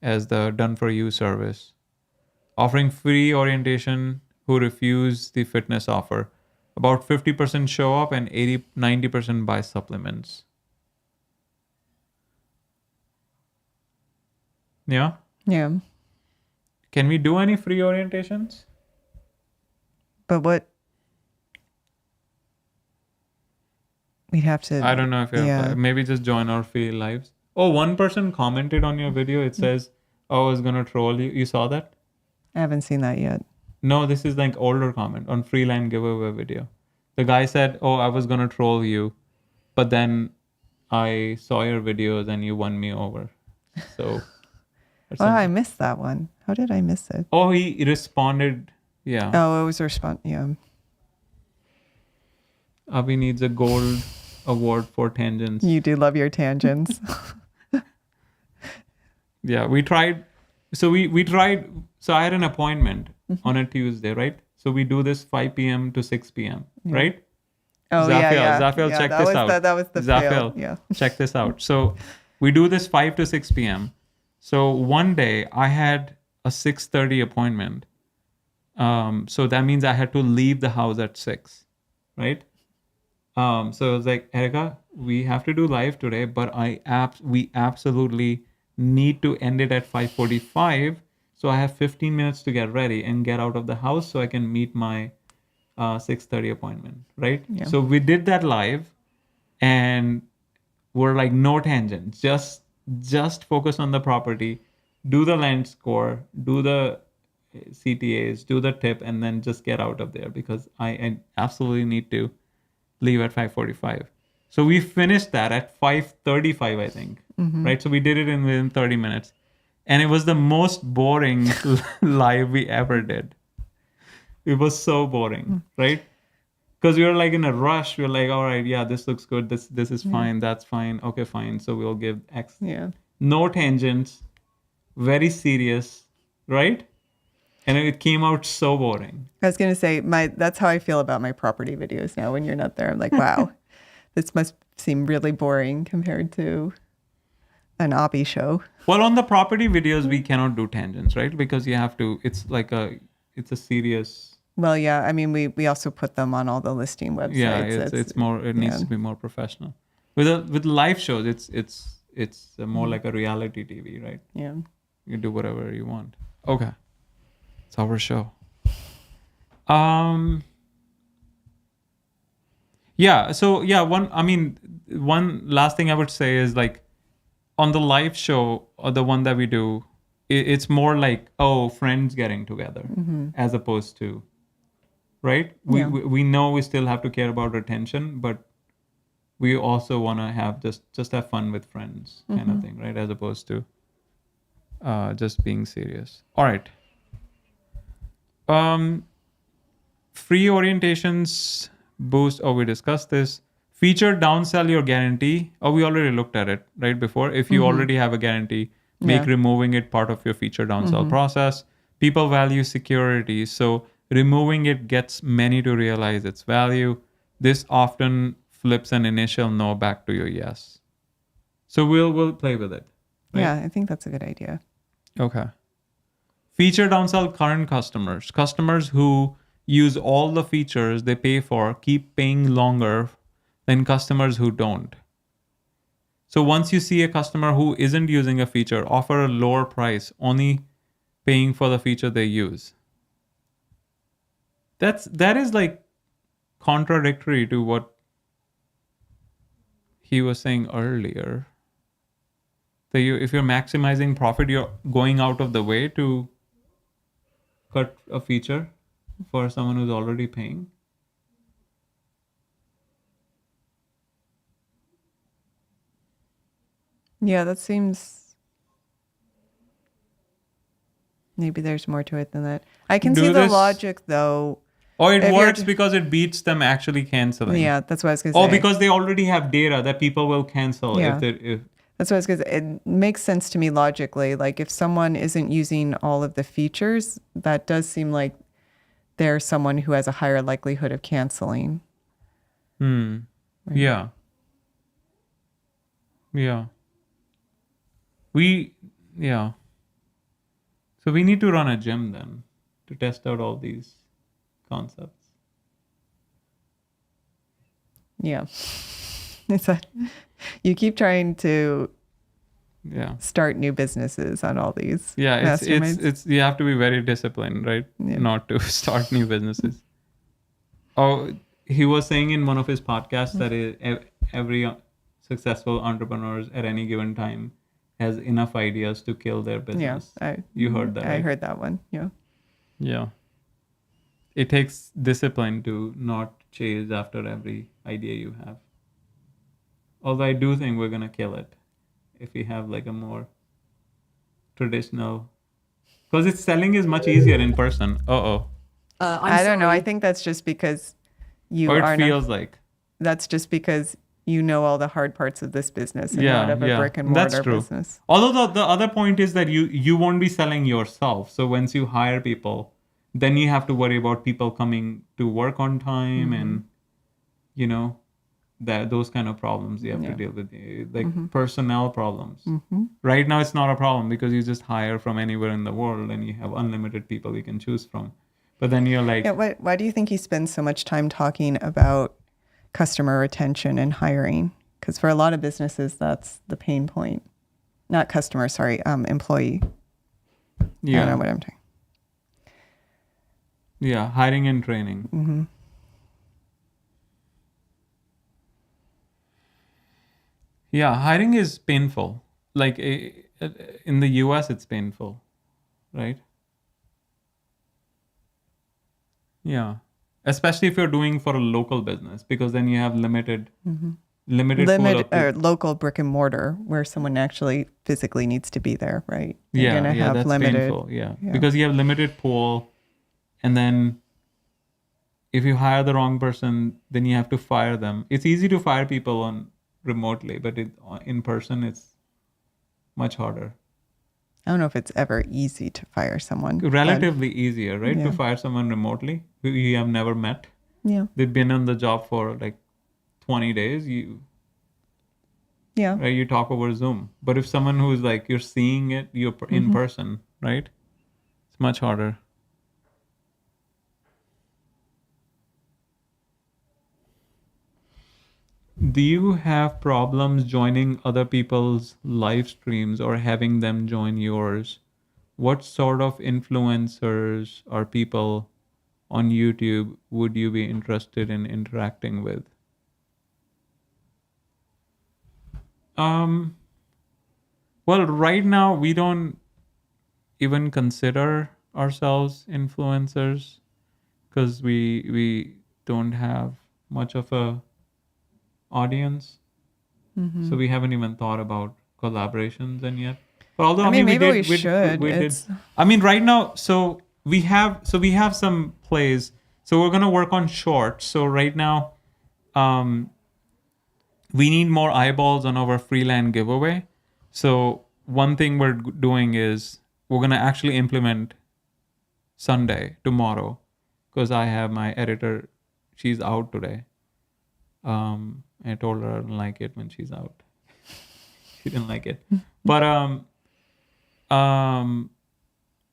as the done for you service. Offering free orientation who refuse the fitness offer. About 50% show up and 90% buy supplements. Yeah? Yeah. Can we do any free orientations? But what? We'd have to... I don't know if maybe just join our free lives. Oh, one person commented on your video. It says, "Oh, I was gonna troll you." You saw that? I haven't seen that yet. No, this is like older comment on Freeline giveaway video. The guy said, "Oh, I was gonna troll you, but then I saw your videos and you won me over." So. I missed that one. How did I miss it? Oh, he responded. Yeah. Oh, it was a response. Yeah. Abhi needs a gold award for tangents. You do love your tangents. Yeah, we tried. So we tried. So I had an appointment on a Tuesday, right? So we do this 5 p.m. to 6 p.m. Right? Oh, yeah. Zafiel, check this out. That was the Zafiel, fail. Yeah. Check this out. So we do this 5 to 6 p.m. So one day I had a 6:30 appointment. So that means I had to leave the house at 6, right? So it was like, Erica, we have to do live today, but we absolutely need to end it at 5:45. So I have 15 minutes to get ready and get out of the house so I can meet my 6:30 appointment, right? Yeah. So we did that live, and we're like, no tangents, just focus on the property, do the land score, do the CTAs, do the tip, and then just get out of there because I absolutely need to leave at 5:45. So we finished that at 5:35, I think, right? So we did it in within 30 minutes. And it was the most boring live we ever did. It was so boring, right? Because we were like in a rush. We were like, all right, yeah, this looks good. This is fine. That's fine. Okay, fine. So we'll give X. Yeah. No tangents. Very serious, right? And it came out so boring. I was going to say, that's how I feel about my property videos now when you're not there. I'm like, wow, this must seem really boring compared to an Abhi show. Well, on the property videos, we cannot do tangents, right? Because you have to, it's a serious. Well, yeah. I mean, we also put them on all the listing websites. Yeah, it's more, it needs to be more professional. With live shows, it's more like a reality TV, right? Yeah. You do whatever you want. Okay. It's our show. Yeah. So yeah, one last thing I would say is like on the live show or the one that we do, it's more like, oh, friends getting together as opposed to, right? We know we still have to care about retention, but we also want to have just have fun with friends kind of thing, right? As opposed to just being serious. All right. Free orientations boost. Oh, we discussed this. Feature downsell your guarantee. Oh, we already looked at it right before. If you already have a guarantee, make removing it part of your feature downsell process. People value security, so removing it gets many to realize its value. This often flips an initial no back to your yes. So we'll play with it. Right? Yeah, I think that's a good idea. Okay. Feature downsell current customers. Customers who use all the features they pay for keep paying longer than customers who don't. So once you see a customer who isn't using a feature, offer a lower price, only paying for the feature they use. That is like contradictory to what he was saying earlier. That if you're maximizing profit, you're going out of the way to cut a feature for someone who's already paying. Yeah, that seems. Maybe there's more to it than that. I can see the logic though. Oh, it works because it beats them actually canceling. Yeah, that's what I was going to say. Oh, because they already have data that people will cancel if that's what I was going to say. It makes sense to me logically. Like if someone isn't using all of the features, that does seem like they're someone who has a higher likelihood of canceling. Right? Yeah. Yeah. So we need to run a gym then to test out all these concepts. Yeah. You keep trying to start new businesses on all these. Yeah, it's you have to be very disciplined, right? Yeah. Not to start new businesses. Oh, he was saying in one of his podcasts that successful entrepreneurs at any given time has enough ideas to kill their business. You heard that, right? I heard that one. Yeah. Yeah. It takes discipline to not chase after every idea you have. Although I do think we're going to kill it if we have like a more traditional, because it's selling is much easier in person. I don't know. I think that's just because that's just because you know all the hard parts of this business and not of a brick and mortar business. Although the other point is that you won't be selling yourself. So once you hire people, then you have to worry about people coming to work on time and, you know, those kind of problems you have to deal with, like personnel problems. Right now, it's not a problem because you just hire from anywhere in the world and you have unlimited people you can choose from. But then you're like... Yeah, why do you think he spends so much time talking about customer retention and hiring? Because for a lot of businesses, that's the pain point. Not customer, sorry, employee. Yeah. I don't know what I'm saying. Yeah, hiring and training. Yeah, hiring is painful. Like in the US, it's painful, right? Yeah, especially if you're doing for a local business, because then you have limited local brick and mortar where someone actually physically needs to be there, right? You're gonna have that's painful. Yeah, because you have limited pool, and then if you hire the wrong person, then you have to fire them. It's easy to fire people remotely, but in person, it's much harder. I don't know if it's ever easy to fire someone. Relatively easier, right? To fire someone remotely who you have never met. Yeah. They've been on the job for like 20 days. Right, you talk over Zoom. But if someone who's like, you're seeing it, you're in person, right? It's much harder. Do you have problems joining other people's live streams or having them join yours? What sort of influencers or people on YouTube would you be interested in interacting with? Well, right now we don't even consider ourselves influencers because we don't have much of a audience, so we haven't even thought about collaborations and yet. But although maybe we should. We did. I mean, right now, so we have some plays. So we're gonna work on shorts. So right now, we need more eyeballs on our freelance giveaway. So one thing we're doing is we're gonna actually implement Sunday tomorrow, because I have my editor. She's out today. I told her I don't like it when she's out. She didn't like it. But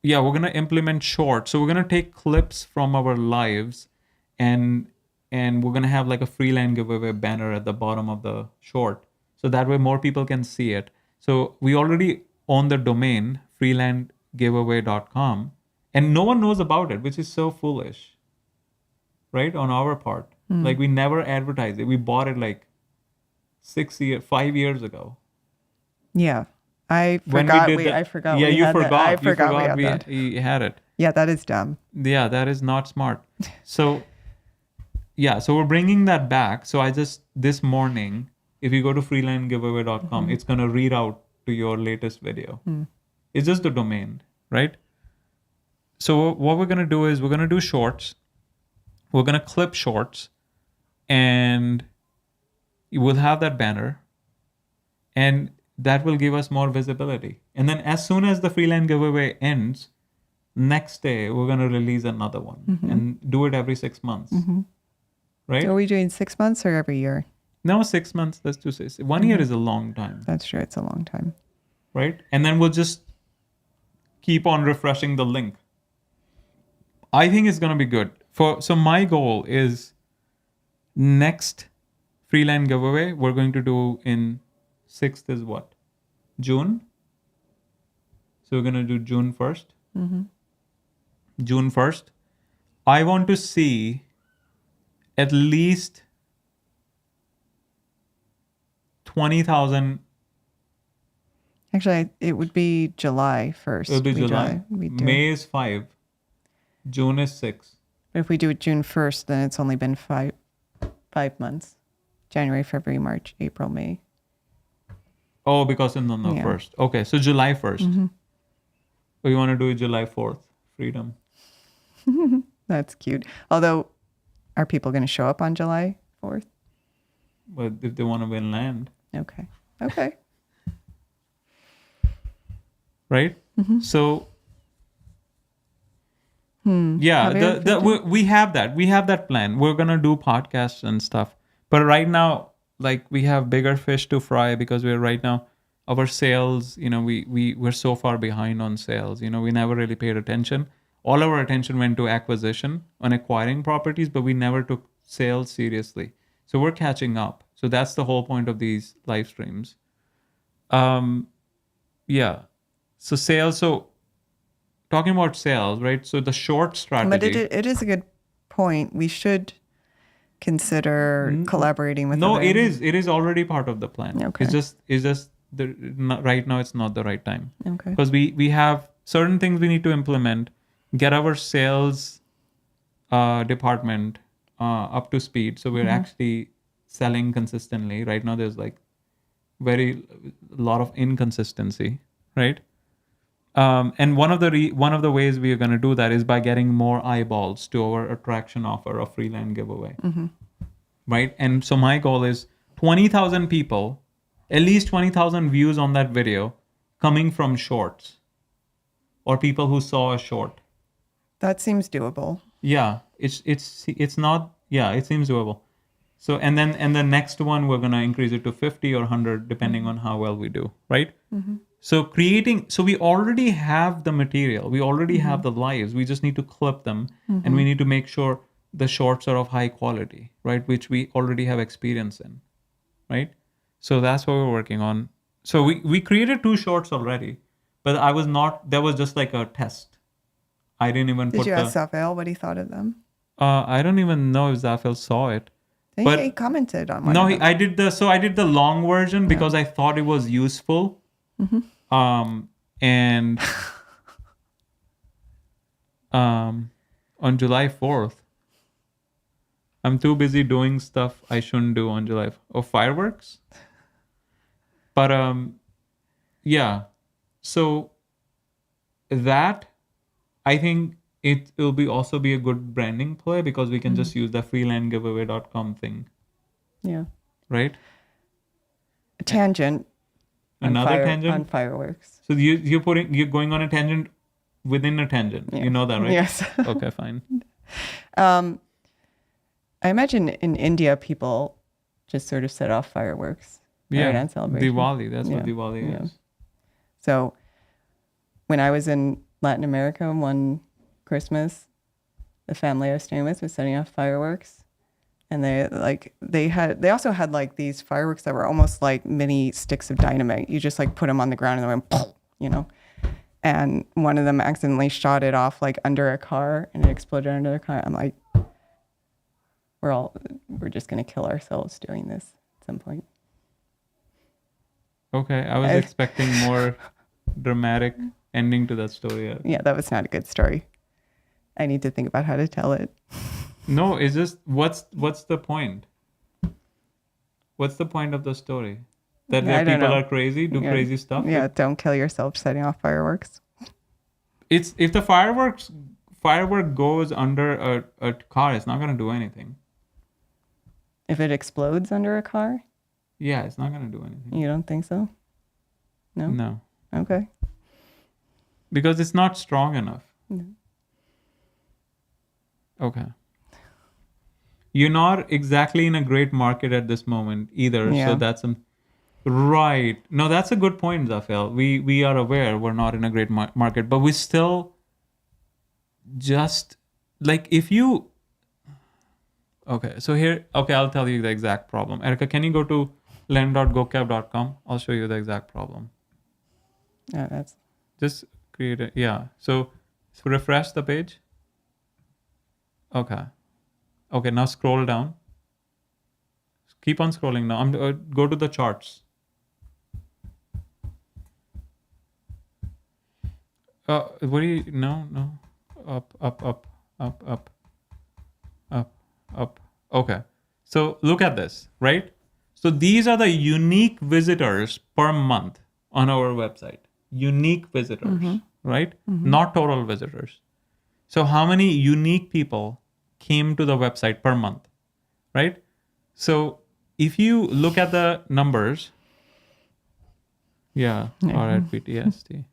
yeah, we're gonna implement shorts. So we're gonna take clips from our lives and we're gonna have like a freelance giveaway banner at the bottom of the short. So that way more people can see it. So we already own the domain freelancegiveaway.com and no one knows about it, which is so foolish. Right? On our part. Like we never advertised it. We bought it like 5 years ago. Yeah. I forgot. I forgot. Yeah, you forgot. I forgot we had it. Yeah, that is dumb. Yeah, that is not smart. So, yeah, so we're bringing that back. So this morning, if you go to freelancegiveaway.com, it's going to read out to your latest video. It's just the domain, right? So what we're going to do is we're going to do shorts. We're going to clip shorts and you will have that banner and that will give us more visibility. And then as soon as the freelance giveaway ends, next day we're going to release another one and do it every 6 months. Right? So are we doing 6 months or every year? No, 6 months. Let's do 6. 1 year is a long time. That's true. It's a long time. Right? And then we'll just keep on refreshing the link. I think it's going to be good. So my goal is next freelance giveaway we're going to do in 6th is what? June. So we're going to do June 1st. June 1st. I want to see at least 20,000. Actually, it would be July 1st. It would be July. We do May it. is 5. June is 6. But if we do it June 1st, then it's only been five months. January, February, March, April, May. Oh, because it's on the 1st. Okay, so July 1st. Mm-hmm. Or you want to do it July 4th? Freedom. That's cute. Although, are people going to show up on July 4th? But if they want to win land. Okay. Right? Mm-hmm. So, yeah, we have that. We have that plan. We're going to do podcasts and stuff. But right now, like, we have bigger fish to fry because we're right now, our sales, we're so far behind on sales. We never really paid attention. All our attention went to acquisition, on acquiring properties, but we never took sales seriously. So we're catching up. So that's the whole point of these live streams. Yeah. So sales. So talking about sales, right? So the short strategy. But it is a good point. We should consider collaborating with. No, it is. It is already part of the plan. Okay. It's just right now. It's not the right time. Okay. Because we have certain things we need to implement, get our sales department up to speed. So we're actually selling consistently. Right now, there's like a lot of inconsistency, right? And one of the ways we are going to do that is by getting more eyeballs to our attraction offer of free land giveaway, right? And so my goal is 20,000 people, at least 20,000 views on that video coming from shorts or people who saw a short. That seems doable. Yeah, it's not. Yeah, it seems doable. So and the next one we're gonna increase it to 50 or 100 depending on how well we do, right? Mm-hmm. So we already have the material, we already have the lives. We just need to clip them, and we need to make sure the shorts are of high quality, right? Which we already have experience in, right? So that's what we're working on. So we created 2 shorts already, but that was just like a test. I didn't even Did you ask Zafael what he thought of them? I don't even know if Zafael saw it. But he commented on one. No, I did the long version because I thought it was useful. Mm-hmm. And on July 4th, I'm too busy doing stuff I shouldn't do on July 4th. Oh, fireworks? But yeah. So that, I think it will also be a good branding play because we can just use the freelandgiveaway.com thing. Yeah. Right? A tangent. Another tangent? On fireworks. So you're going on a tangent within a tangent. Yeah. You know that, right? Yes. Okay, fine. I imagine in India people just sort of set off fireworks. Yeah. On celebration. Diwali. That's what Diwali is. So when I was in Latin America one Christmas, the family I was staying with was setting off fireworks, and they also had like these fireworks that were almost like mini sticks of dynamite. You just like put them on the ground and they went, and one of them accidentally shot it off like under a car and it exploded under the car. I'm like, we're just gonna kill ourselves doing this at some point. Okay, I was expecting more dramatic ending to that story. Yeah, that was not a good story. I need to think about how to tell it. No, it's just what's the point? What's the point of the story? That people are crazy, do crazy stuff? Yeah, don't kill yourself setting off fireworks. It's if the firework goes under a car, it's not gonna do anything. If it explodes under a car? Yeah, it's not gonna do anything. You don't think so? No? No. Okay. Because it's not strong enough. No. Okay. You're not exactly in a great market at this moment either. Yeah. So that's right. No, that's a good point, Zafael. We are aware we're not in a great market, but we still just like if you. Okay, so I'll tell you the exact problem. Erica, can you go to lend.gocap.com? I'll show you the exact problem. Yeah, that's just create it. Yeah. So refresh the page. Okay. Now scroll down. Keep on scrolling now. Go to the charts. What do you? No. Up, up, up, up, up, up, up. Okay. So look at this, right? So these are the unique visitors per month on our website. Unique visitors, right? Not total visitors. So how many unique people came to the website per month, right? So if you look at the numbers, all right, PTSD.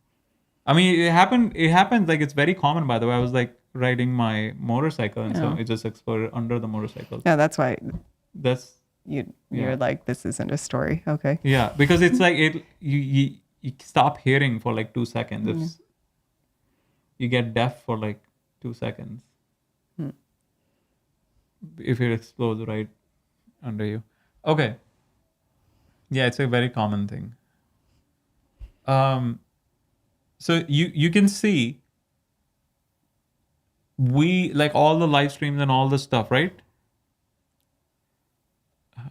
I mean, it happens like it's very common, by the way. I was like riding my motorcycle and so it just exploded under the motorcycle. Yeah, that's why you're like, this isn't a story. Okay. Yeah, because it's like you stop hearing for like 2 seconds. It's, you get deaf for like 2 seconds. If it explodes right under you. Okay. Yeah, it's a very common thing. So you can see we like all the live streams and all this stuff, right?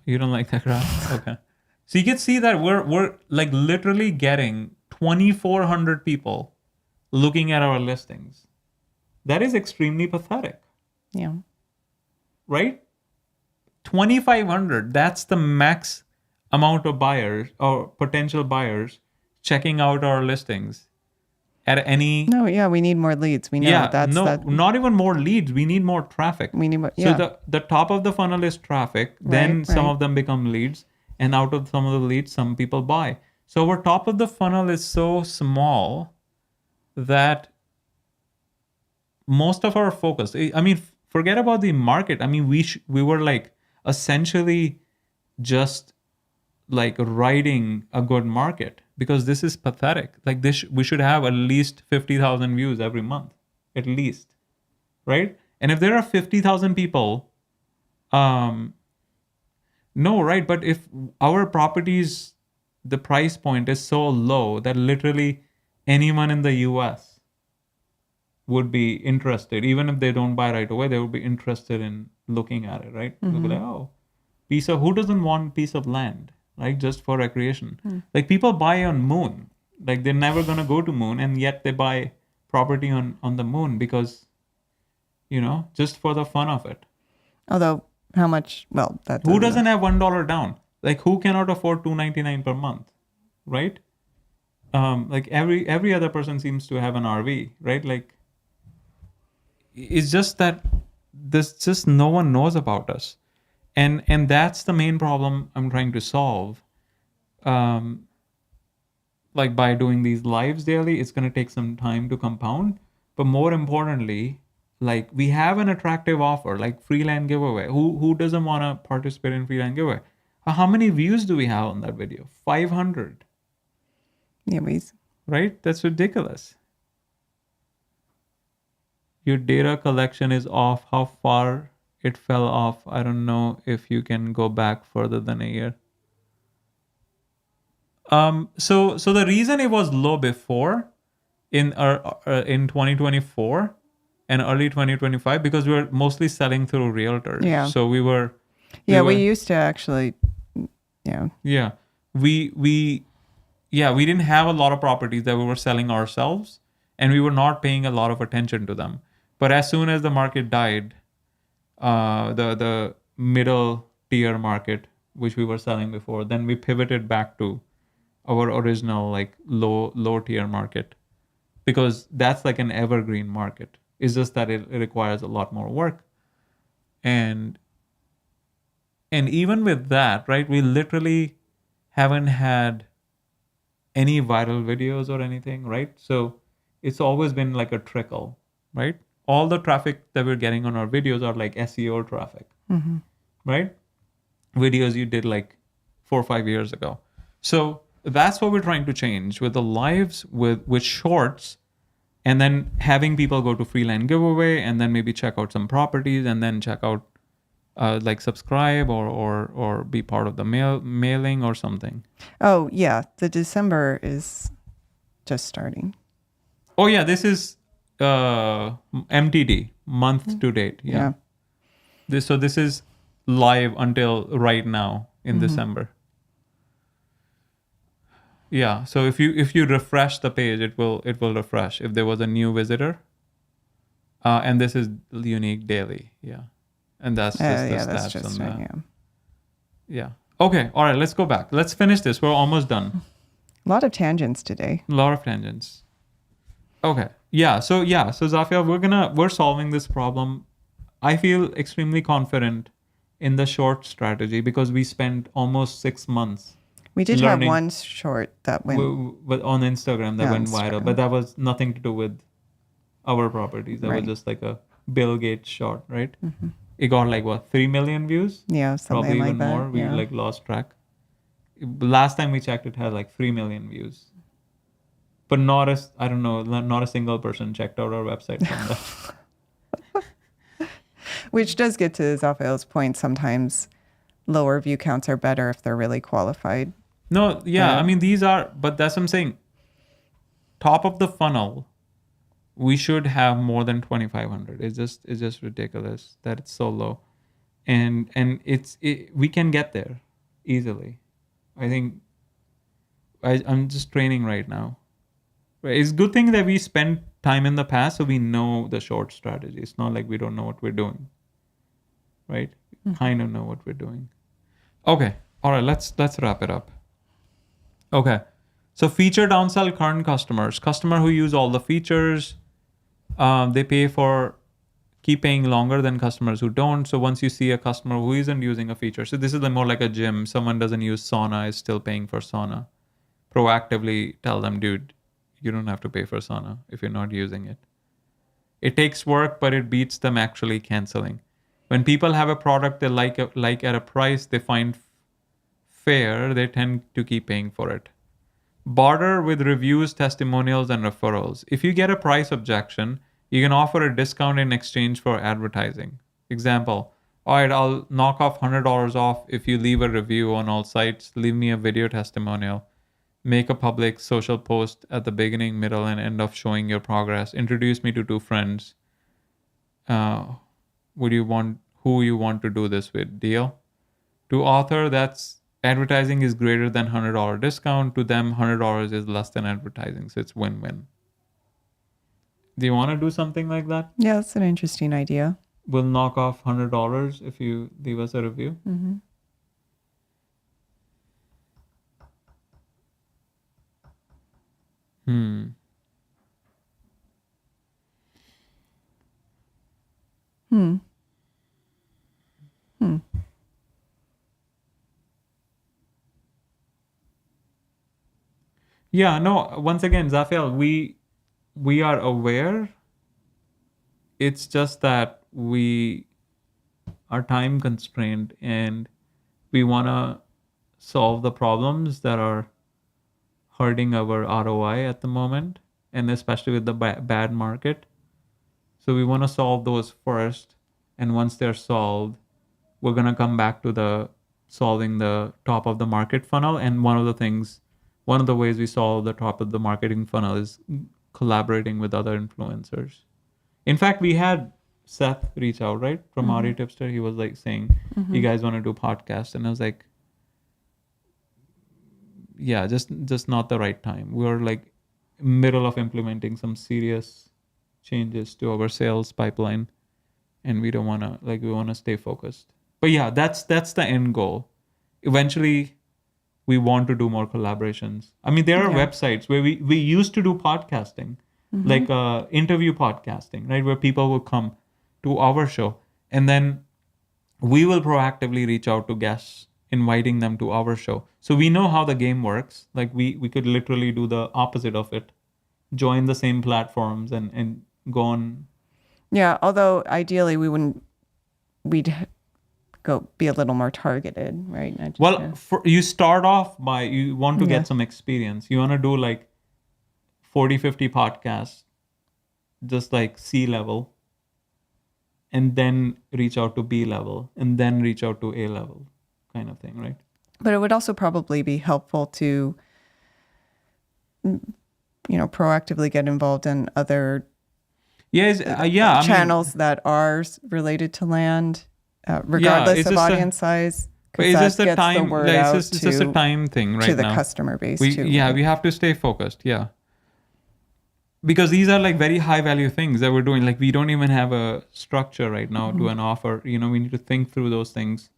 You don't like that graph? Okay. So you can see that we're like literally getting 2,400 people looking at our listings. That is extremely pathetic. Yeah. Right? 2,500. That's the max amount of buyers or potential buyers checking out our listings at any. No, yeah, we need more leads. We know not even more leads. We need more traffic. We need more. Yeah. So the top of the funnel is traffic. Then some of them become leads, and out of some of the leads, some people buy. So our top of the funnel is so small that most of our focus. I mean, forget about the market. I mean, we were like essentially just like riding a good market, because this is pathetic. Like this, we should have at least 50,000 views every month, at least, right? And if there are 50,000 people, no, right? But if our properties, the price point is so low that literally anyone in the US would be interested, even if they don't buy right away, they would be interested in looking at it, right? They'll be like, oh, who doesn't want piece of land, right? Just for recreation. Like people buy on moon, like they're never going to go to moon, and yet they buy property on the moon because, just for the fun of it. Although how much, well, that who doesn't have $1 down? Like who cannot afford $299 per month, right? Like every other person seems to have an RV, right? Like it's just that there's just no one knows about us. And that's the main problem I'm trying to solve. Like by doing these lives daily, it's going to take some time to compound. But more importantly, like we have an attractive offer, like free land giveaway. Who doesn't want to participate in free land giveaway? How many views do we have on that video? 500. Yeah, right? That's ridiculous. Your data collection is off. How far it fell off? I don't know if you can go back further than a year. So the reason it was low before in 2024 and early 2025, because we were mostly selling through realtors. Yeah. So we used to actually. Yeah. Yeah. We didn't have a lot of properties that we were selling ourselves, and we were not paying a lot of attention to them. But as soon as the market died, the middle tier market, which we were selling before, then we pivoted back to our original like low tier market, because that's like an evergreen market. It's just that it requires a lot more work. And even with that, right, we literally haven't had any viral videos or anything, right? So it's always been like a trickle, right? All the traffic that we're getting on our videos are like SEO traffic, right? Videos you did like 4 or 5 years ago. So that's what we're trying to change with the lives, with shorts, and then having people go to free land giveaway, and then maybe check out some properties, and then check out like subscribe or be part of the mailing or something. Oh yeah, the December is just starting. Oh yeah, this is MTD, month to date. Yeah. This is live until right now in December. Yeah. So if you refresh the page, it will refresh if there was a new visitor. And this is unique daily. Yeah. And that's just the stats on that. Yeah. Okay. All right. Let's go back. Let's finish this. We're almost done. A lot of tangents today. A lot of tangents. Okay. Yeah. So Zafia, we're solving this problem. I feel extremely confident in the short strategy because we spent almost 6 months. We did have one short that went on Instagram that went viral, but that was nothing to do with our properties. That was just like a Bill Gates short, right? Mm-hmm. It got like 3 million views? Yeah, something probably like even that. More. We like lost track. Last time we checked, it had like 3 million views. But not a single person checked out our website from that. Which does get to Zafiel's point. Sometimes lower view counts are better if they're really qualified. No, yeah. I mean, but that's what I'm saying. Top of the funnel, we should have more than 2,500. It's just ridiculous that it's so low. And we can get there easily. I think I'm just training right now. It's a good thing that we spent time in the past so we know the short strategy. It's not like we don't know what we're doing. Right? Mm-hmm. Kind of know what we're doing. Okay. All right. Let's wrap it up. Okay. So feature downsell current customers. Customer who use all the features, they keep paying longer than customers who don't. So once you see a customer who isn't using a feature, so this is more like a gym. Someone doesn't use sauna, is still paying for sauna. Proactively tell them, dude, you don't have to pay for sauna if you're not using it. It takes work, but it beats them actually canceling. When people have a product they like at a price they find fair, they tend to keep paying for it. Barter with reviews, testimonials, and referrals. If you get a price objection, you can offer a discount in exchange for advertising. Example, all right, I'll knock off $100 off if you leave a review on all sites, leave me a video testimonial, make a public social post at the beginning, middle, and end of showing your progress, introduce me to 2 friends. Who you want to do this with? Deal? To author, that's advertising is greater than $100 discount. To them, $100 is less than advertising. So it's win-win. Do you want to do something like that? Yeah, that's an interesting idea. We'll knock off $100 if you leave us a review. Mm-hmm. Yeah, no, once again, Zafiel, we are aware. It's just that we are time constrained and we want to solve the problems that are hurting our ROI at the moment, and especially with the bad market. So we want to solve those first. And once they're solved, we're going to come back to solving the top of the market funnel. And one of the ways we solve the top of the marketing funnel is collaborating with other influencers. In fact, we had Seth reach out, right? From Ari Tipster. He was like saying, you guys want to do podcasts? And I was like, yeah, just not the right time. We're like middle of implementing some serious changes to our sales pipeline. And we don't want to, we want to stay focused. But yeah, that's the end goal. Eventually, we want to do more collaborations. I mean, there are websites where we used to do podcasting, like interview podcasting, right? Where people will come to our show. And then we will proactively reach out to guests, inviting them to our show. So we know how the game works. Like we could literally do the opposite of it. Join the same platforms and go on. Yeah, although ideally we'd go be a little more targeted, right? You start off by, you want to get some experience. You want to do like 40, 50 podcasts, just like C level, and then reach out to B level, and then reach out to A level kind of thing, right? But it would also probably be helpful to, proactively get involved in other channels that are related to land, regardless of audience size. But it's just a time. It's just a time thing right now. To the customer base too. Yeah, we have to stay focused. Yeah. Because these are like very high value things that we're doing. Like we don't even have a structure right now to an offer. We need to think through those things.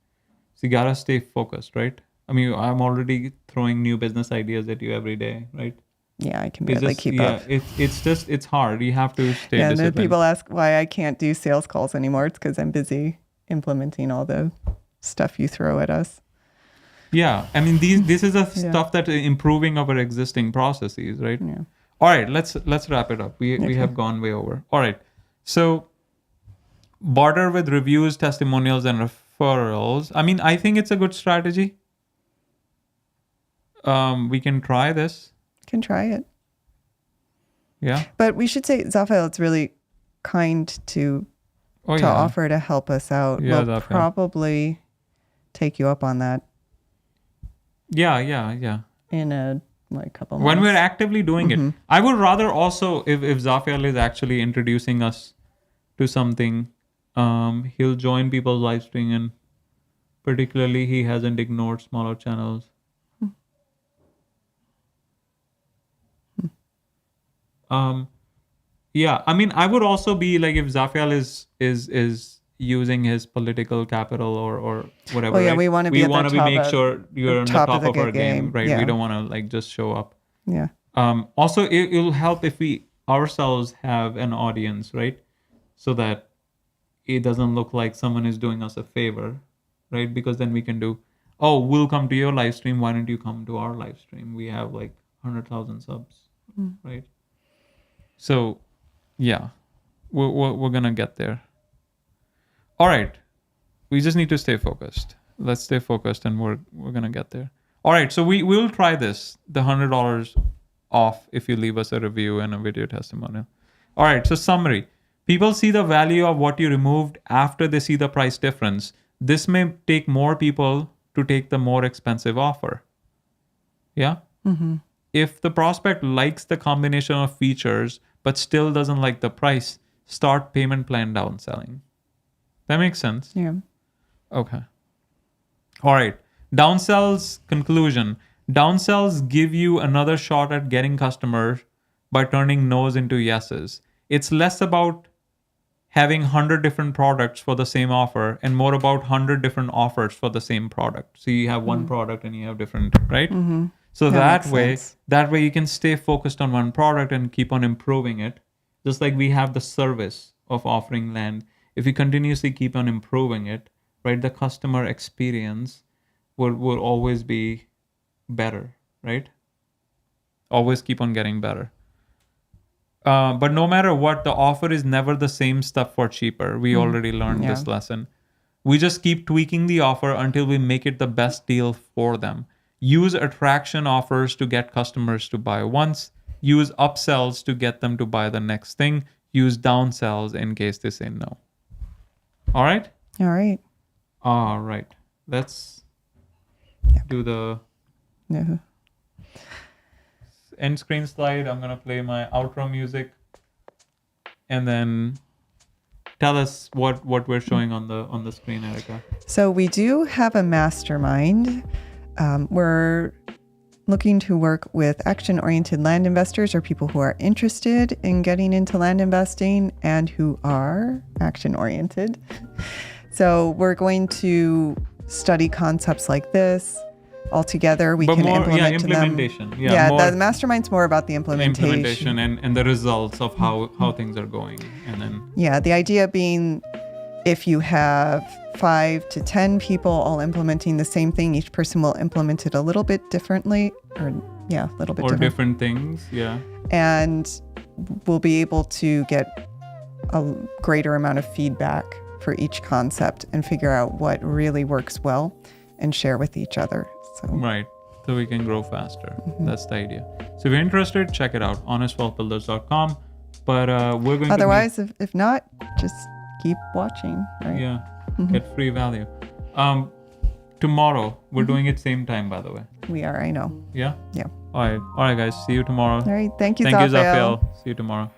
So you gotta stay focused, right? I mean, I'm already throwing new business ideas at you every day, right? Yeah, I can barely keep up. It's hard. You have to stay disciplined. And then people ask why I can't do sales calls anymore. It's because I'm busy implementing all the stuff you throw at us. Yeah, I mean, this is stuff that is improving our existing processes, right? Yeah. All right, let's wrap it up. We have gone way over. All right, so barter with reviews, testimonials, and referrals. I mean, I think it's a good strategy. We can try this. Can try it. Yeah. But we should say, Zafael, it's really kind to offer to help us out. Yeah, we'll probably take you up on that. Yeah. In a couple months. When we're actively doing it. I would rather also, if Zafael is actually introducing us to something, he'll join people's live stream, and particularly he hasn't ignored smaller channels. Yeah, I mean, I would also be like, if Zafael is using his political capital or whatever. Well, yeah, right? We want to be make sure you're on the top of our game, right? Yeah. We don't want to like just show up. Yeah. Also, it'll help if we ourselves have an audience, right? So that it doesn't look like someone is doing us a favor, right? Because then we can do, we'll come to your live stream. Why don't you come to our live stream? We have like 100,000 subs, right? So, yeah, we're gonna get there. All right, we just need to stay focused. Let's stay focused, and we're gonna get there. All right, so we will try this, the $100 off if you leave us a review and a video testimonial. All right, so summary: people see the value of what you removed after they see the price difference. This may take more people to take the more expensive offer. Yeah. Mm-hmm. If the prospect likes the combination of features but still doesn't like the price, start payment plan downselling. That makes sense? Yeah. Okay. All right. Downsells conclusion. Downsells give you another shot at getting customers by turning no's into yeses. It's less about having 100 different products for the same offer and more about 100 different offers for the same product. So you have one product and you have different, right? Mm-hmm. So that way you can stay focused on one product and keep on improving it. Just like we have the service of offering land. If we continuously keep on improving it, right, the customer experience will always be better, right? Always keep on getting better. But no matter what, the offer is never the same stuff for cheaper. We already learned this lesson. We just keep tweaking the offer until we make it the best deal for them. Use attraction offers to get customers to buy once. Use upsells to get them to buy the next thing. Use downsells in case they say no. All right? All right. All right. Let's do the end screen slide. I'm going to play my outro music. And then tell us what we're showing on the screen, Erica. So we do have a mastermind. We're looking to work with action-oriented land investors or people who are interested in getting into land investing and who are action-oriented. So we're going to study concepts like this all together. We can implement implementation. them. Yeah, the mastermind's more about the implementation and the results of how things are going. And then the idea being, if you have 5 to 10 people all implementing the same thing, each person will implement it a little bit differently, or different things. Yeah. And we'll be able to get a greater amount of feedback for each concept and figure out what really works well and share with each other. So so we can grow faster. That's the idea. So if you're interested, check it out, honestwealthbuilders.com. But we're going otherwise, if not, just keep watching, right? Yeah. Get free value. Tomorrow, we're doing it same time, by the way. We are, I know. Yeah? Yeah. All right, guys. See you tomorrow. All right. Thank you, Zafael. See you tomorrow.